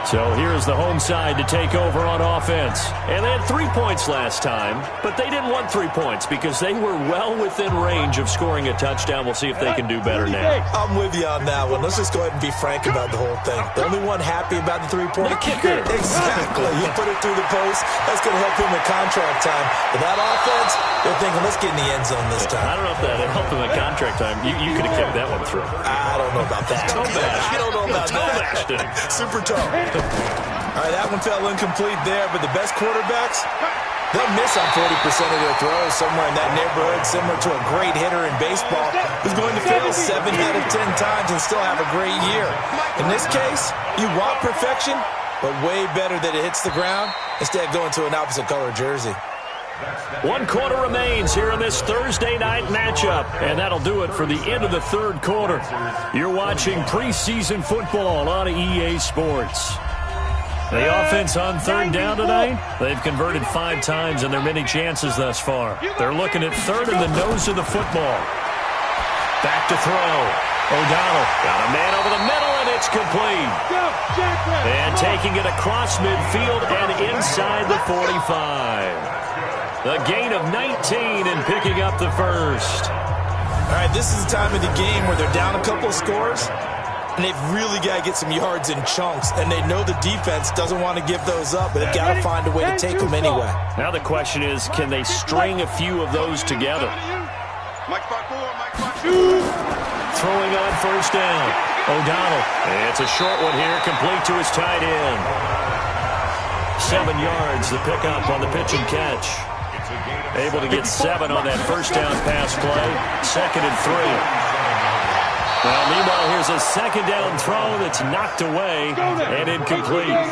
So here's the home side to take over on offense. And they had 3 points last time, but they didn't want 3 points because they were well within range of scoring a touchdown. We'll see if they can do better now. I'm with you on that one. Let's just go ahead and be frank about the whole thing. The only one happy about the three-point kicker. Exactly. He put it through the post. That's going to help him in contract time. But that offense, they're thinking, let's get in the end zone this time. I don't know if that helped him in contract time. You could have kicked that one through. I don't know about that. I don't know about that. Super tough. All right, that one fell incomplete there, but the best quarterbacks, they'll miss on 40% of their throws somewhere in that neighborhood, similar to a great hitter in baseball who's going to fail 7 out of 10 times and still have a great year. In this case, you want perfection, but way better that it hits the ground instead of going to an opposite color jersey. 1 quarter remains here in this Thursday night matchup, and that'll do it for the end of the third quarter. You're watching preseason football on EA Sports. The offense on third down tonight, they've converted 5 times in their many chances thus far. They're looking at third in the nose of the football. Back to throw. O'Donnell got a man over the middle, and it's complete. And taking it across midfield and inside the 45. The gain of 19 and picking up the first. All right, this is the time of the game where they're down a couple of scores, and they've really got to get some yards in chunks, and they know the defense doesn't want to give those up, but they've got to find a way to take them anyway. Now the question is, can they string a few of those together? Throwing on first down. O'Donnell. It's a short one here, complete to his tight end. 7 yards, the pickup on the pitch and catch. Able to get 7 on that first down pass play. 2nd and 3. Well, meanwhile, here's a second down throw that's knocked away and incomplete.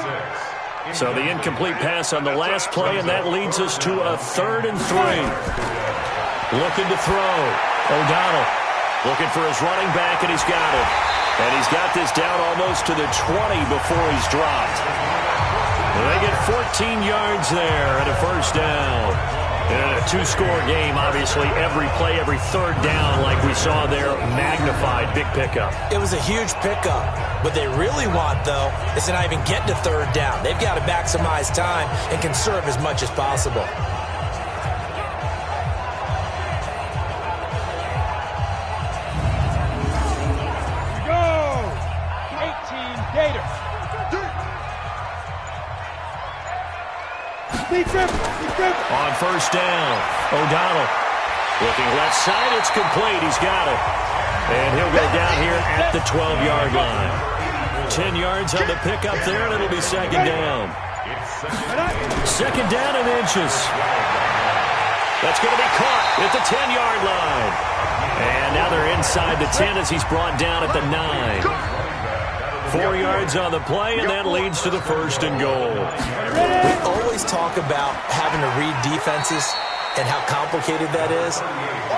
So the incomplete pass on the last play, and that leads us to a 3rd and 3. Looking to throw. O'Donnell looking for his running back, and he's got it. And he's got this down almost to the 20 before he's dropped. They get 14 yards there and a first down. In a 2-score game, obviously, every play, every third down, like we saw there, magnified, big pickup. It was a huge pickup. What they really want, though, is to not even get to third down. They've got to maximize time and conserve as much as possible. Go! 18 Gators. On first down, O'Donnell looking left side. It's complete. He's got it. And he'll go down here at the 12-yard line. 10 yards on the pickup there, and it'll be second down. Second down and inches. That's going to be caught at the 10-yard line. And now they're inside the 10 as he's brought down at the 9. 4 yards on the play, and that leads to the 1st and goal. We always talk about having to read defenses and how complicated that is.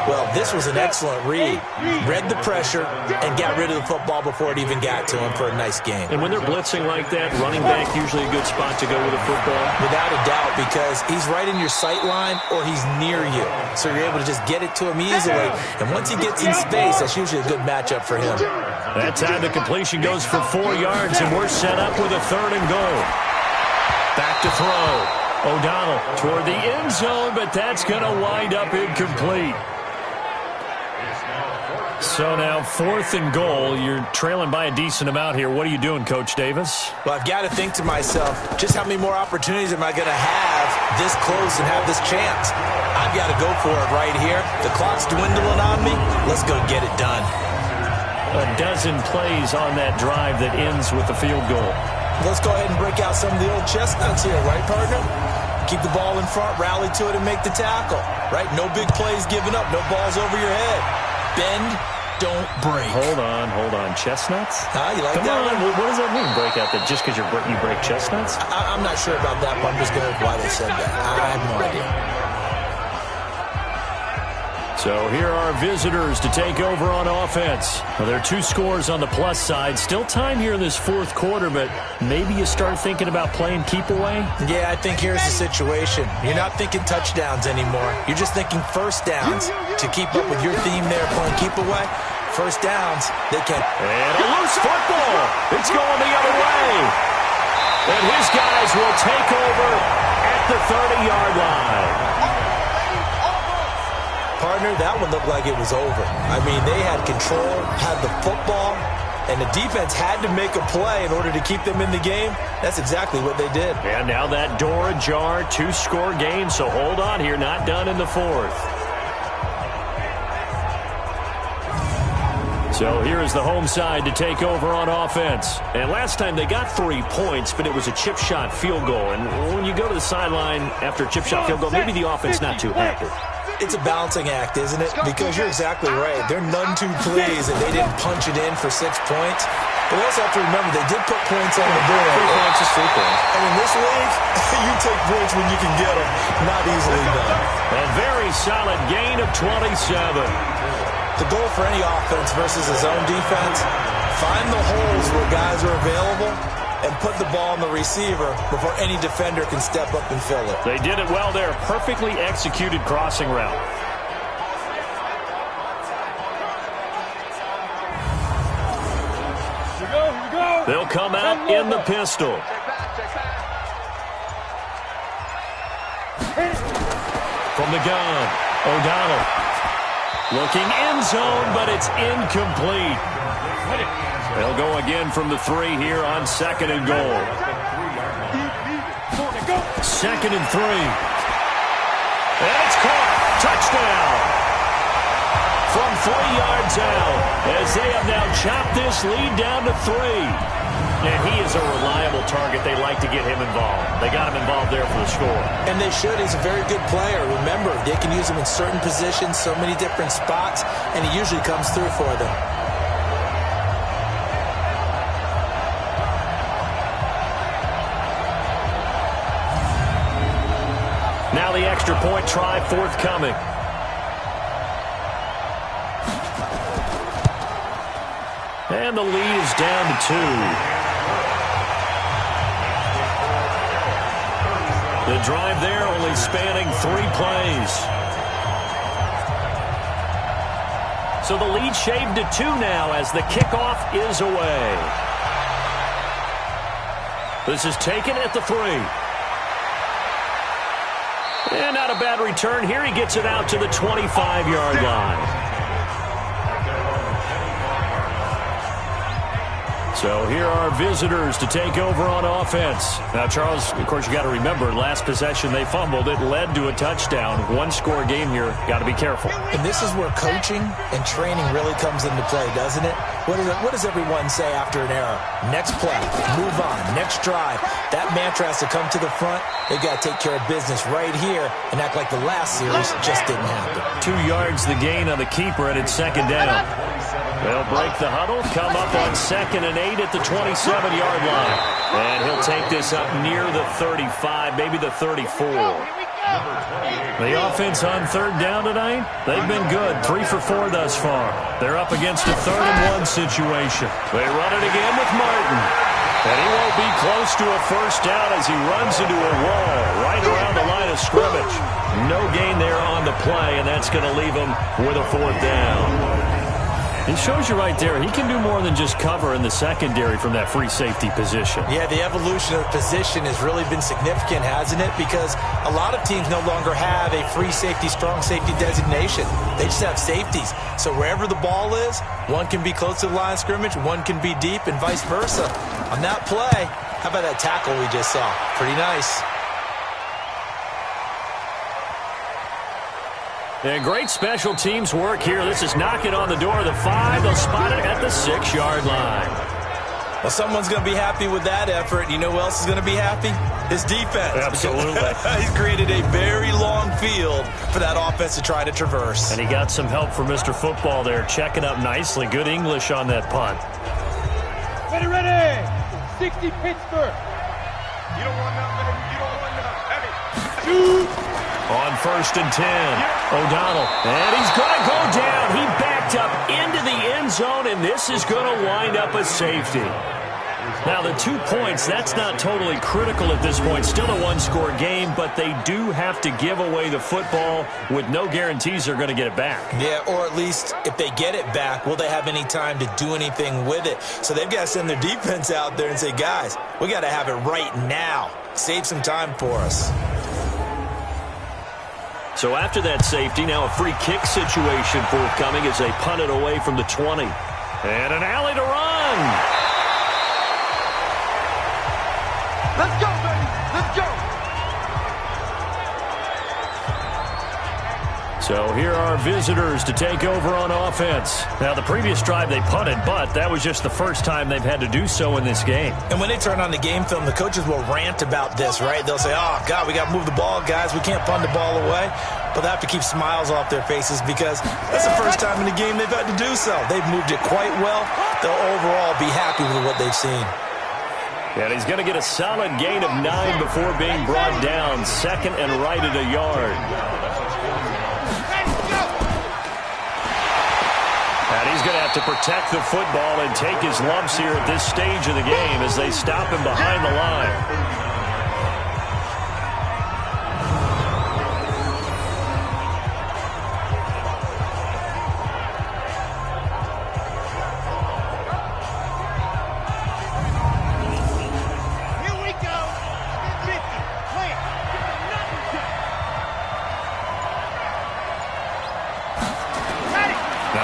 Well, this was an excellent read. Read the pressure and got rid of the football before it even got to him for a nice game. And when they're blitzing like that, running back usually a good spot to go with a football? Without a doubt, because he's right in your sight line or he's near you. So you're able to just get it to him easily. And once he gets in space, that's usually a good matchup for him. That time the completion goes for 4 yards, and we're set up with a 3rd and goal. Back to throw. O'Donnell toward the end zone, but that's going to wind up incomplete. So now 4th and goal. You're trailing by a decent amount here. What are you doing, Coach Davis? Well, I've got to think to myself, just how many more opportunities am I going to have this close and have this chance? I've got to go for it right here. The clock's dwindling on me. Let's go get it done. A dozen plays on that drive that ends with the field goal. Let's go ahead and break out some of the old chestnuts here, right, partner? Keep the ball in front, rally to it, and make the tackle, right? No big plays given up, no balls over your head. Bend, don't break. Hold on. Chestnuts? You like Come that on, one? what does that mean, break out that just because you break chestnuts? I'm not sure about that, but I'm just going with why they said that. I have no idea. So here are visitors to take over on offense. Well, there are 2 scores on the plus side. Still time here in this 4th quarter, but maybe you start thinking about playing keep away? Yeah, I think here's the situation. You're not thinking touchdowns anymore. You're just thinking first downs. To keep up with your theme there, playing keep away, first downs, they can. And a loose football. It's going the other way. And his guys will take over at the 30-yard line. Partner, that one looked like it was over. I mean, they had control, had the football, and the defense had to make a play in order to keep them in the game. That's exactly what they did. And now that door ajar, 2-score game, so hold on here, not done in the fourth. So here is the home side to take over on offense. And last time they got 3 points, but it was a chip shot field goal. And when you go to the sideline after a chip shot field goal, maybe the offense not too happy. It's a balancing act, isn't it? Because you're exactly right. They're none too pleased that they didn't punch it in for 6 points. But we also have to remember they did put points on the board. 3 points is 3 points. And in this league, you take points when you can get them. Not easily done. A very solid gain of 27. The goal for any offense versus a zone defense, find the holes where guys are available and put the ball on the receiver before any defender can step up and fill it. They did it well there. Perfectly executed crossing route. Here we go. They'll come out in the pistol. From the gun, O'Donnell. Looking end zone, but it's incomplete. They'll go again from the 3 here on 2nd and goal. 2nd and 3. And it's caught. Touchdown. From 3 yards out, as they have now chopped this lead down to 3. And he is a reliable target. They like to get him involved. They got him involved there for the score. And they should. He's a very good player. Remember, they can use him in certain positions, so many different spots, and he usually comes through for them. Now the extra point try forthcoming. And the lead is down to 2. The drive there only spanning 3 plays. So the lead shaved to 2 now as the kickoff is away. This is taken at the 3. And not a bad return here. He gets it out to the 25-yard line. So here are visitors to take over on offense. Now, Charles, of course, you got to remember, last possession they fumbled. It led to a touchdown. 1-score game here. Got to be careful. And this is where coaching and training really comes into play, doesn't it? What does everyone say after an error? Next play, move on, next drive. That mantra has to come to the front. They've got to take care of business right here and act like the last series just didn't happen. 2 yards the gain on the keeper, and it's 2nd down. They'll break the huddle, come up on 2nd and 8 at the 27-yard line. And he'll take this up near the 35, maybe the 34. The offense on 3rd down tonight, they've been good. 3 for 4 thus far. They're up against a 3rd and 1 situation. They run it again with Martin. And he won't be close to a first down as he runs into a wall right around the line of scrimmage. No gain there on the play, and that's going to leave him with a 4th down. It shows you right there, he can do more than just cover in the secondary from that free safety position. Yeah, the evolution of the position has really been significant, hasn't it? Because a lot of teams no longer have a free safety, strong safety designation. They just have safeties. So wherever the ball is, one can be close to the line of scrimmage, one can be deep, and vice versa. On that play, how about that tackle we just saw? Pretty nice. And great special teams work here. This is knocking on the door of the 5. They'll spot it at the 6-yard line. Well, someone's going to be happy with that effort. You know who else is going to be happy? His defense. Absolutely. He's created a very long field for that offense to try to traverse. And he got some help from Mr. Football there, checking up nicely. Good English on that punt. Ready. 60 Pittsburgh. You don't want none, baby. You don't want none. Heavy. On 1st and 10, O'Donnell, and he's going to go down. He backed up into the end zone, and this is going to wind up a safety. Now, the 2 points, that's not totally critical at this point. Still a one-score game, but they do have to give away the football with no guarantees they're going to get it back. Yeah, or at least if they get it back, will they have any time to do anything with it? So they've got to send their defense out there and say, guys, we got to have it right now. Save some time for us. So after that safety, now a free kick situation forthcoming as they punt it away from the 20. And an alley to run. Let's go, baby. Let's go. So here are visitors to take over on offense. Now, the previous drive they punted, but that was just the first time they've had to do so in this game. And when they turn on the game film, the coaches will rant about this, right? They'll say, oh, God, we got to move the ball, guys. We can't punt the ball away. But they have to keep smiles off their faces because that's the first time in the game they've had to do so. They've moved it quite well. They'll overall be happy with what they've seen. And he's going to get a solid gain of 9 before being brought down. Second and right at a yard. And he's going to have to protect the football and take his lumps here at this stage of the game as they stop him behind the line.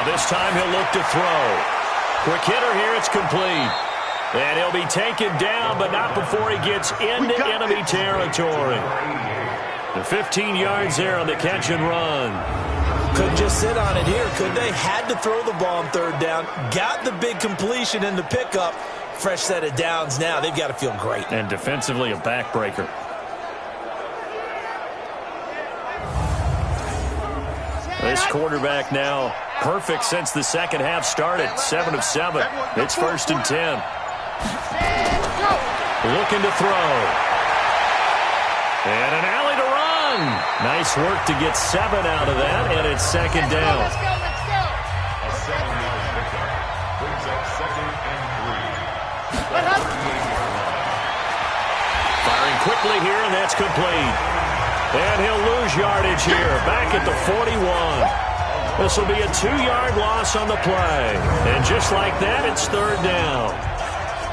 This time he'll look to throw. Quick hitter here, it's complete. And he'll be taken down, but not before he gets into enemy territory. The 15 yards there on the catch and run. Couldn't just sit on it here, could they? Had to throw the ball on third down. Got the big completion in the pickup. Fresh set of downs now. They've got to feel great. And defensively a backbreaker. This quarterback now perfect since the second half started. 7 of 7. It's 1st and 10. Looking to throw. And an alley to run. Nice work to get 7 out of that, and it's second down. A 7-yard pickup brings up 2nd and 3. Firing quickly here, and that's complete. And he'll lose yardage here, back at the 41. This will be a 2-yard loss on the play. And just like that, it's third down.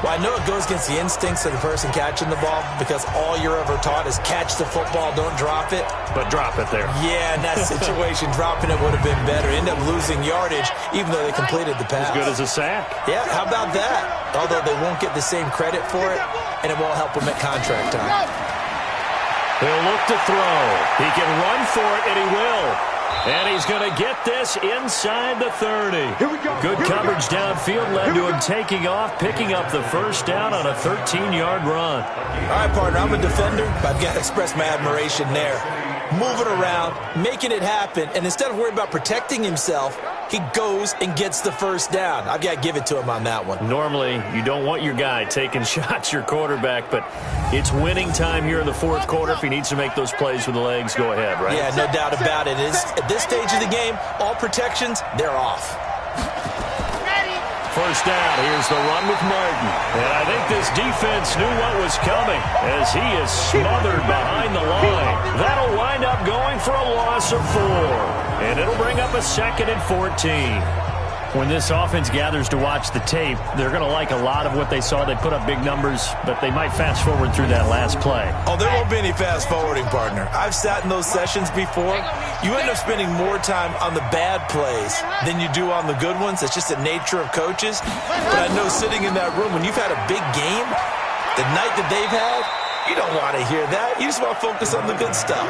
Well, I know it goes against the instincts of the person catching the ball because all you're ever taught is catch the football, don't drop it. But drop it there. Yeah, in that situation, dropping it would have been better. End up losing yardage, even though they completed the pass. As good as a sack. Yeah, how about that? Although they won't get the same credit for it, and it won't help them at contract time. He'll look to throw. He can run for it, and he will. And he's going to get this inside the 30. Good coverage downfield led to him taking off, picking up the first down on a 13-yard run. All right, partner, I'm a defender, but I've got to express my admiration there. Moving around, making it happen, and instead of worrying about protecting himself, he goes and gets the first down. I've got to give it to him on that one. Normally, you don't want your guy taking shots, your quarterback, but it's winning time here in the fourth quarter. If he needs to make those plays with the legs, go ahead, right? Yeah, no doubt about it. At this stage of the game, all protections, they're off. First down, here's the run with Martin. And I think this defense knew what was coming as he is smothered behind the line. That'll wind up going for a loss of 4. And it'll bring up a 2nd and 14. When this offense gathers to watch the tape, they're going to like a lot of what they saw. They put up big numbers, but they might fast forward through that last play. Oh, there won't be any fast forwarding, partner. I've sat in those sessions before. You end up spending more time on the bad plays than you do on the good ones. It's just the nature of coaches. But I know sitting in that room, when you've had a big game, the night that they've had, you don't want to hear that. You just want to focus on the good stuff.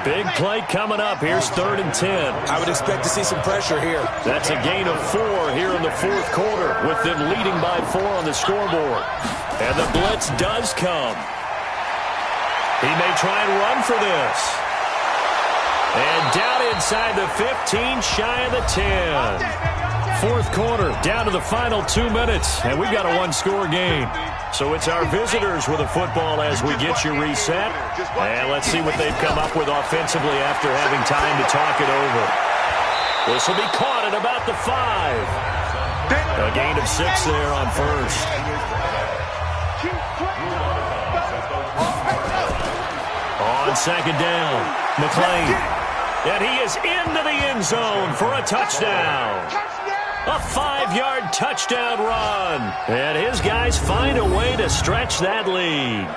Big play coming up. Here's 3rd and 10. I would expect to see some pressure here. That's a gain of 4 here in the fourth quarter with them leading by 4 on the scoreboard. And the blitz does come. He may try and run for this. And down inside the 15, shy of the 10. Fourth quarter, down to the final 2 minutes, and we've got a 1-score game. So it's our visitors with a football as we get you reset. And let's see what they've come up with offensively after having time to talk it over. This will be caught at about the 5. A gain of 6 there on first. On second down, McLean. And he is into the end zone for a touchdown. A 5-yard touchdown run. And his guys find a way to stretch that lead.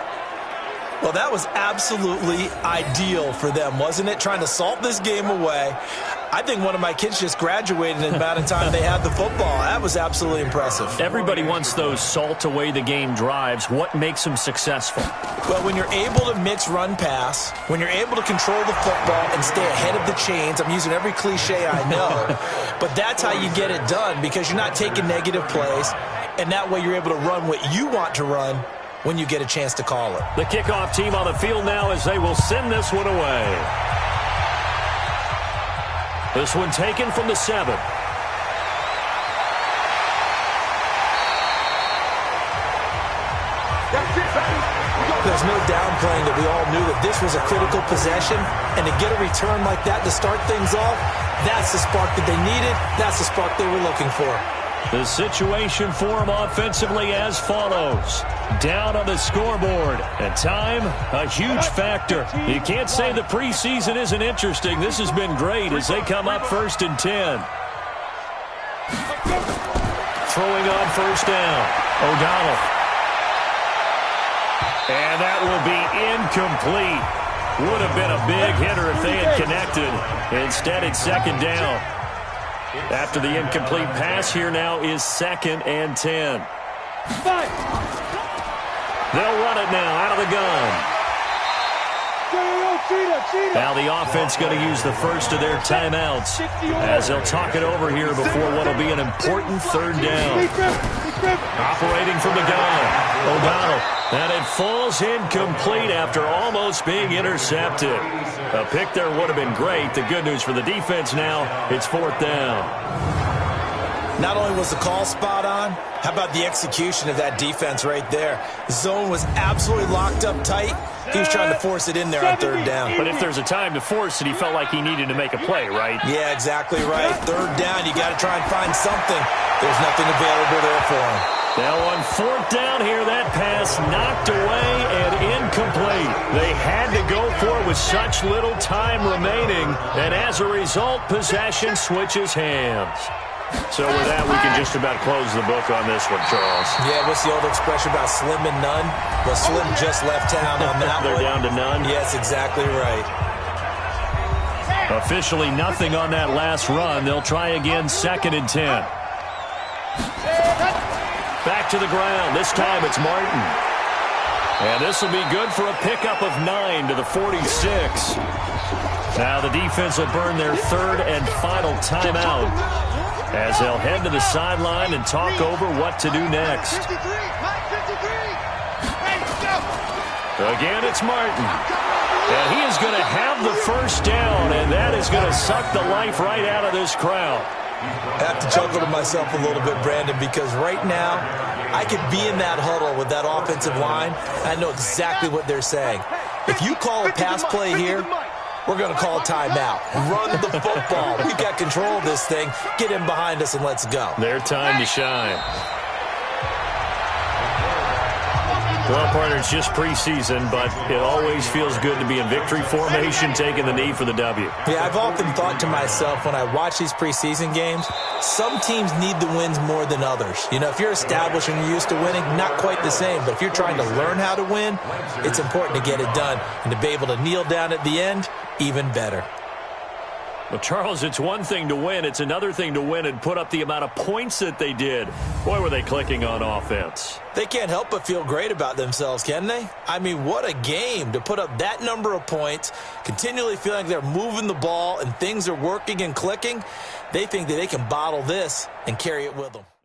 Well, that was absolutely ideal for them, wasn't it? Trying to salt this game away. I think one of my kids just graduated in the amount of time they had the football. That was absolutely impressive. Everybody wants those salt away the game drives. What makes them successful? Well, when you're able to mix run-pass, when you're able to control the football and stay ahead of the chains, I'm using every cliche I know, but that's how you get it done because you're not taking negative plays, and that way you're able to run what you want to run when you get a chance to call it. The kickoff team on the field now as they will send this one away. This one taken from the 7. There's no downplaying that we all knew that this was a critical possession, and to get a return like that to start things off, that's the spark that they needed. That's the spark they were looking for. The situation for them offensively as follows. Down on the scoreboard. And time, a huge factor. You can't say the preseason isn't interesting. This has been great as they come up 1st and 10. Throwing on first down. O'Donnell. And that will be incomplete. Would have been a big hitter if they had connected. Instead, it's second down. After the incomplete pass, here now is 2nd and 10. They'll run it now out of the gun. Now the offense going to use the first of their timeouts as they'll talk it over here before what will be an important 3rd down. Operating from the gun, O'Donnell. And it falls incomplete after almost being intercepted. A pick there would have been great. The good news for the defense now, it's 4th down. Not only was the call spot on, how about the execution of that defense right there? The zone was absolutely locked up tight. He was trying to force it in there on 3rd down. But if there's a time to force it, he felt like he needed to make a play, right? Yeah, exactly right. 3rd down, you got to try and find something. There's nothing available there for him. Now on 4th down here, that pass knocked away and incomplete. They had to go for it with such little time remaining, and as a result, possession switches hands. So with that, we can just about close the book on this one, Charles. Yeah, what's the old expression about slim and none? Well, Slim just left town on that They're down to none? Yes, exactly right. Officially nothing on that last run. They'll try again 2nd and 10. Back to the ground. This time it's Martin. And this will be good for a pickup of 9 to the 46. Now the defense will burn their 3rd and final timeout as they'll head to the sideline and talk over what to do next. Again, it's Martin. And he is going to have the first down, and that is going to suck the life right out of this crowd. I have to chuckle to myself a little bit, Brandon, because right now I could be in that huddle with that offensive line, and I know exactly what they're saying. If you call a pass play here, we're going to call a timeout. Run the football. We've got control of this thing. Get in behind us and let's go. Their time to shine. Well, partner, it's just preseason, but it always feels good to be in victory formation, taking the knee for the W. Yeah, I've often thought to myself when I watch these preseason games, some teams need the wins more than others. You know, if you're established and you're used to winning, not quite the same. But if you're trying to learn how to win, it's important to get it done. And to be able to kneel down at the end, even better. Well, Charles, it's one thing to win. It's another thing to win and put up the amount of points that they did. Boy, were they clicking on offense. They can't help but feel great about themselves, can they? I mean, what a game to put up that number of points, continually feeling like they're moving the ball and things are working and clicking. They think that they can bottle this and carry it with them.